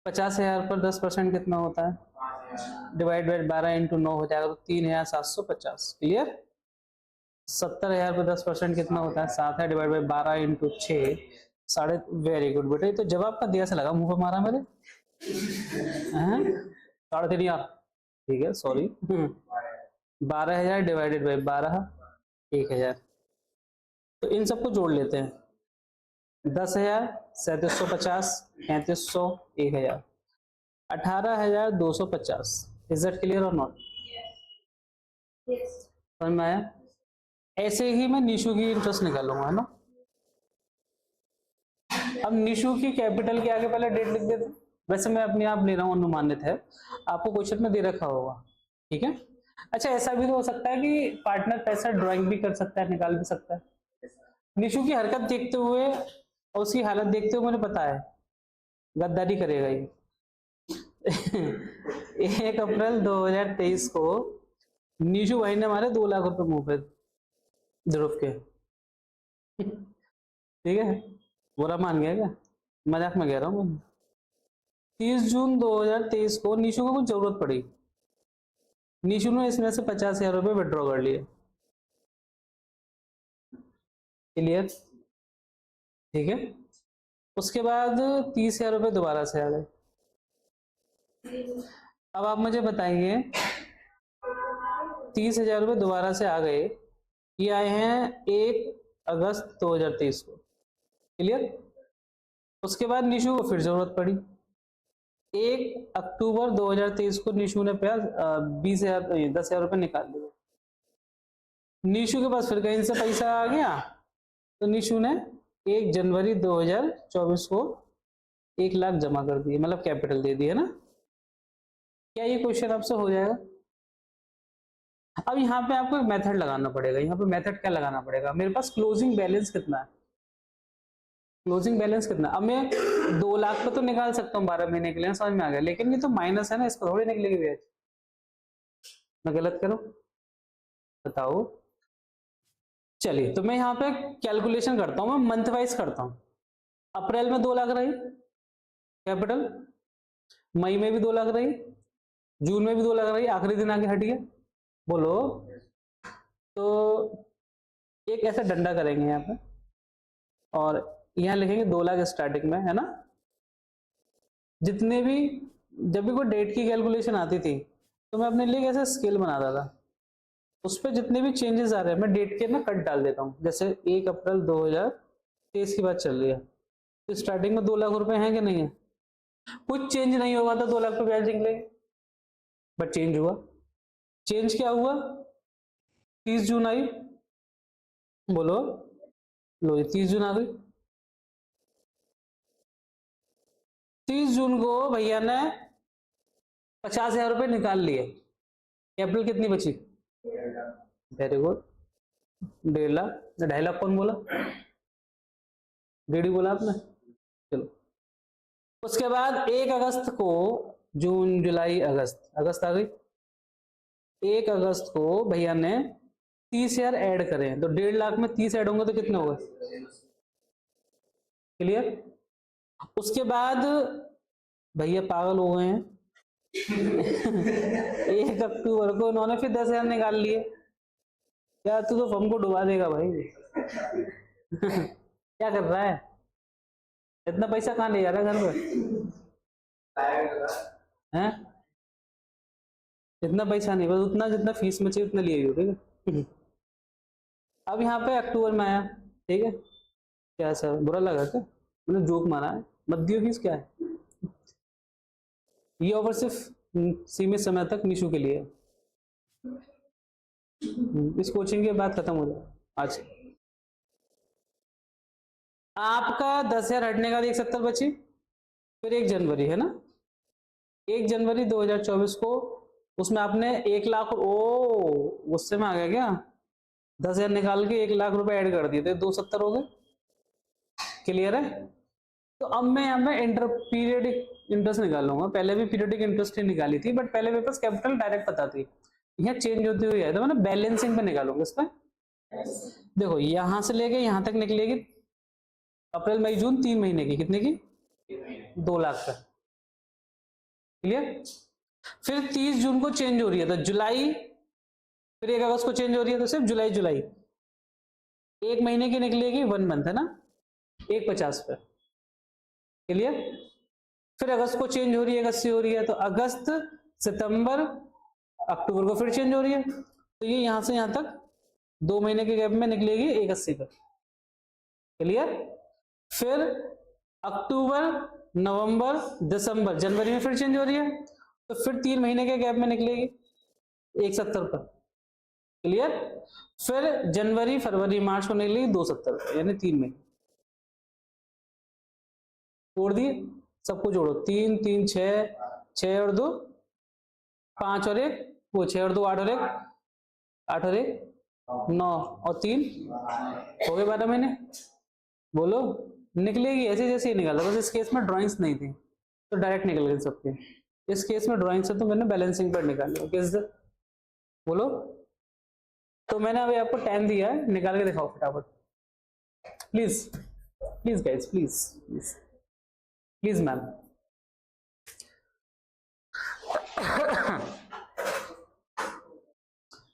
50,000 पर 10% कितना होता है, डिवाइड बाय 12 इंटू 9 हो जाएगा, तो 3,750। क्लियर। 70,000 पर 10% कितना होता है, 7 है, डिवाइड बाय 12 इंटू 6, साढ़े। वेरी गुड बेटे, तो जवाब का दिया से लगा, मुंह पे मारा मेरे, 3.5 यार, ठीक है सॉरी। 12,000 डिवाइडेड बाय 12, 1,000, तो इन सबको जोड़ लेते हैं, 10,000, 3750, 3500, 1,000, 18,250। इज दैट क्लियर और नॉट, समझ में आया। ऐसे ही मैं निशु की इंटरेस्ट निकालूंगा, है ना, अब निशु की कैपिटल के आगे पहले डेट लिख देते। वैसे मैं अपने आप ले रहा हूँ, अनुमानित है, आपको क्वेश्चन में दे रखा होगा, ठीक है। अच्छा, ऐसा भी तो हो सकता है कि पार्टनर पैसा ड्राइंग भी कर सकता है, निकाल भी सकता है। निशु की हरकत देखते हुए और उसकी हालत देखते हुए मुझे पता है गद्दारी करेगा ये। 1 अप्रैल 2023 को निशु भाई ने हमारे 2 लाख रुपए मुंह पे ध्रुव के, ठीक है। बुरा मान गया क्या? मजाक में कह रहा हूँ मैं। 30 जून 2023 को निशु को कुछ जरूरत पड़ी, निशु ने इसमें से 50,000 रुपए विड्रॉ कर लिए। क्लियर? ठीक है। उसके बाद 30,000 रुपए दोबारा से आ गए। अब आप मुझे बताइए, 30,000 रुपए दोबारा से आ गए, ये आए हैं 1 अगस्त 2023 को। क्लियर? उसके बाद निशु को फिर जरूरत पड़ी, 1 अक्टूबर 2023 को निशु ने 10,000 रुपए निकाल लिए। निशु के पास फिर कहीं से पैसा आ गया, तो निशु ने 1 जनवरी 2024 को 1 लाख जमा कर दिए, मतलब कैपिटल दे दिया ना। क्या ये क्वेश्चन आपसे हो जाएगा? अब यहाँ पे आपको एक मेथड लगाना पड़ेगा। यहाँ पे मेथड क्या लगाना पड़ेगा? मेरे पास क्लोजिंग बैलेंस कितना है, क्लोजिंग बैलेंस कितना। अब मैं 2 लाख पे तो निकाल सकता हूँ 12 महीने के लिए, समझ में आ गया, लेकिन ये तो माइनस है ना, इस पर थोड़ी निकलेगी ब्याज। मैं गलत करूं? बताओ। चलिए, तो मैं यहाँ पे कैलकुलेशन करता हूँ, मैं मंथ वाइज करता हूँ। अप्रैल में 2 लाख रही कैपिटल, मई में भी 2 लाख रही, जून में भी 2 लाख रही, आखिरी दिन आके हट गया। बोलो। तो एक ऐसा डंडा करेंगे यहाँ पे और यहाँ लिखेंगे 2 लाख स्टार्टिंग में, है ना। जितने भी, जब भी कोई डेट की कैलकुलेशन आती थी तो मैं अपने लिए ऐसा स्केल बनाता था, उस पर जितने भी चेंजेस आ रहे हैं मैं डेट के ना कट डाल देता हूँ। जैसे 1 अप्रैल 2023 की बात चल रही है, तो स्टार्टिंग में 2 लाख रुपए हैं कि नहीं है? कुछ चेंज नहीं होगा तो 2 लाख रुपए ब्याज निकलेंगे, बट चेंज हुआ। चेंज क्या हुआ? 30 जून आई, बोलो, लो 30 जून आ गई। 30 जून को भैया ने 50,000 रुपए निकाल लिए, कैपिटल कितनी बची? Very good, 1.5 lakh. 2.5 लाख कौन बोला? डेढ़ी बोला आपने। चलो, उसके बाद 1 अगस्त को, जून जुलाई अगस्त, अगस्त आ गई। 1 अगस्त को भैया ने 30,000 ऐड करें, तो 1.5 लाख में 30 ऐड होंगे तो कितने होगा? क्लियर? उसके बाद भैया पागल हो गए हैं 1 अक्टूबर को उन्होंने फिर 10,000 निकाल लिए। क्या तू तो फर्म को डुबा देगा भाई। क्या कर रहा है? इतना पैसा कहाँ ले जा रहा है घर पे? हैं? इतना पैसा नहीं, बस उतना जितना फीस में चाहिए उतना लिए हो, ठीक है। अब यहाँ पे अक्टूबर में आया, ठीक है। क्या सर बुरा लगा क्या? मैंने जोक मारा है, मत दियो फीस, क्या है ये? ऑफर सिर्फ सीमित समय तक निशु के लिए। इस कोचिंग के बाद खत्म हो जाए आज। आपका 10,000 हटने का 170 बची, फिर 1 जनवरी है ना, 1 जनवरी 2024 को उसमें आपने 1 लाख, ओ गुस्से में आ गया क्या? 10,000 निकाल के 1 लाख रुपए ऐड कर दिए, तो 270 हो गए। क्लियर है? तो अब मैं यहाँ पे इंटर पीरियडिक इंटरेस्ट निकालूंगा। पहले भी पीरियडिक इंटरेस्ट ही निकाली थी, बट पहले मेरे पास कैपिटल डायरेक्ट पता थी, यहाँ चेंज होती हुई है, तो मैंने बैलेंसिंग पे निकालूंगा। इस पर देखो, यहां से लेके यहां तक निकलेगी अप्रैल मई जून 3 महीने की, कितने की? 2 लाख का। क्लियर? फिर 30 जून को चेंज हो रही है तो जुलाई, फिर 1 अगस्त को चेंज हो रही है तो सिर्फ जुलाई, जुलाई 1 महीने की निकलेगी, 1 मंथ है ना, 150 पे। क्लियर? फिर अगस्त को चेंज हो रही है, अगस्त से हो रही है, तो अगस्त, सितंबर, अक्टूबर को फिर चेंज हो रही है, तो ये यहां से यहां तक 2 महीने के गैप में निकलेगी 180 पे। क्लियर? फिर अक्टूबर, नवंबर, दिसंबर, जनवरी में फिर चेंज हो रही है, तो फिर 3 महीने के गैप में निकलेगी 170 पर। क्लियर? फिर जनवरी, फरवरी, मार्च को निकलेगी 270 पर, यानी 3 महीने। जोड़ दिए, सबको जोड़ो, 3 3 6, 6 और 2 5 और 1, वो 6 और 2 8 और 1, 8 और 1 9 और 3 हो गए 12 महीने। बोलो निकलेगी ऐसे जैसे ही निकाला, बस इस केस में ड्राइंग्स नहीं थी तो डायरेक्ट निकल गए सबके। इस केस में ड्राइंग से तो मैंने बैलेंसिंग पर निकाली। किस बोलो, तो मैंने अभी आपको 10 दिया है, निकाल के दिखाओ फटाफट please, please guys, please please please ma'am.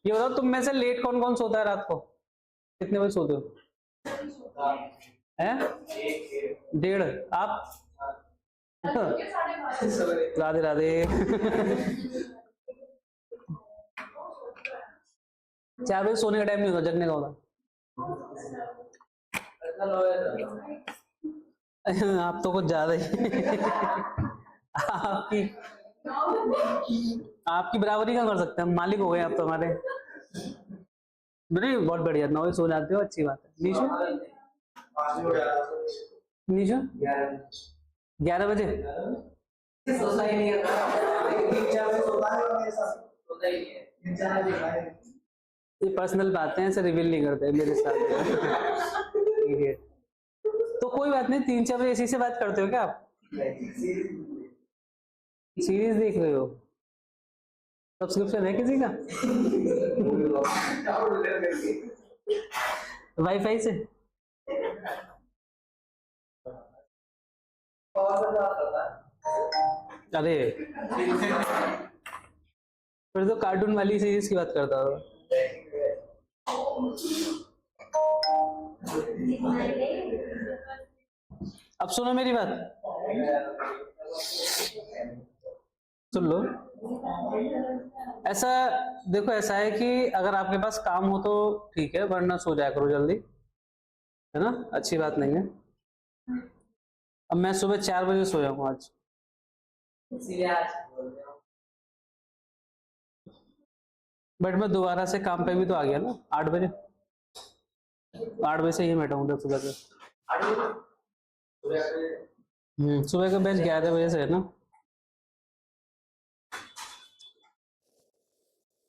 ये बताओ तुम में से लेट कौन कौन सोता है रात को? कितने बजे सोते हो? हैं? 1:30। आप? राधे राधे। 4 बजे सोने का टाइम नहीं होता, जगने का होता। आप तो कुछ ज्यादा ही आपकी बराबरी क्या कर सकते हैं, हम मालिक हो गए आप तो हमारे। नहीं बहुत बढ़िया, 9 बजे सो जाते हो, अच्छी बात है। नीशू? नीशू 11 बजे? ये पर्सनल बातें हैं, ऐसे रिवील नहीं करते मेरे साथ। ठीक है, तो कोई बात नहीं। 3-4 बजे इसी से बात करते हो क्या आप? सीरीज देख रहे हो? सब्सक्रिप्शन है किसी का? वाईफाई से? अरे फिर तो कार्टून वाली सीरीज की बात करता हो। अब सुनो मेरी बात, सुन लो। ऐसा देखो, ऐसा है कि अगर आपके पास काम हो तो ठीक है, वरना सो जाया करो जल्दी, है ना, अच्छी बात नहीं है। अब मैं सुबह 4 बजे सोया हूँ आज, बट मैं दोबारा से काम पे भी तो आ गया ना 8 बजे। 8 बजे से ही बैठा हूँ सुबह से। सुबह का बैच 11 बजे से है ना।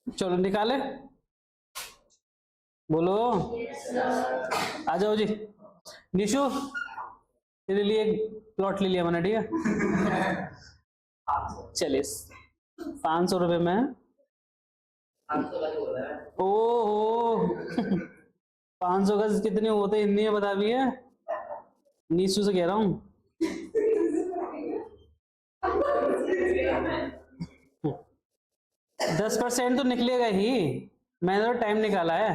चलो निकाले, बोलो आ जाओ जी। निशु तेरे लिए एक प्लॉट ले लिया मैंने, ठीक है। चलिए 500 रुपये में। ओहो 500 गज कितने होते हिंदी में बता भी है? निशु से कह रहा हूँ। दस % तो निकलेगा ही, मैंने तो टाइम निकाला है।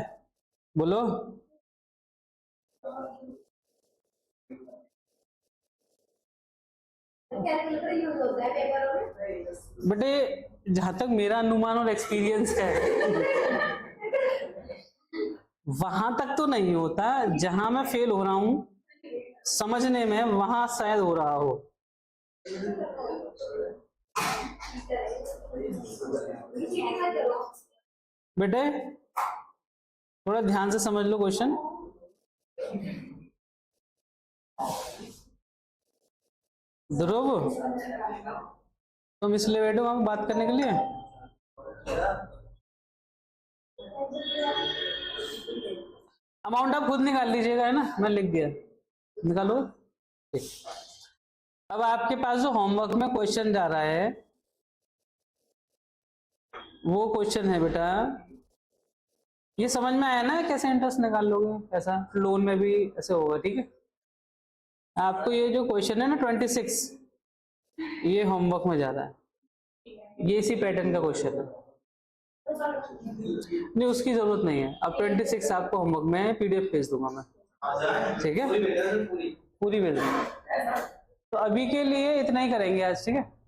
बोलो बेटे, जहां तक मेरा अनुमान और एक्सपीरियंस है वहां तक तो नहीं होता, जहां मैं फेल हो रहा हूं समझने में वहां शायद हो रहा हो। बेटे थोड़ा ध्यान से समझ लो क्वेश्चन। ध्रुव तुम इसलिए बैठो हम बात करने के लिए। अमाउंट आप खुद निकाल लीजिएगा, है ना, मैं लिख दिया, निकालो। अब आपके पास जो होमवर्क में क्वेश्चन जा रहा है वो क्वेश्चन है बेटा, ये समझ में आया ना कैसे इंटरेस्ट निकाल लोगे? ऐसा लोन में भी ऐसे होगा, ठीक है। आपको ये जो क्वेश्चन है ना 26, ये होमवर्क में जा रहा है, ये इसी पैटर्न का क्वेश्चन है। नहीं उसकी जरूरत नहीं है, अब 26 आपको होमवर्क में PDF भेज दूंगा मैं, ठीक है, पूरी भेज दूंगा। तो अभी के लिए इतना ही करेंगे आज, ठीक है।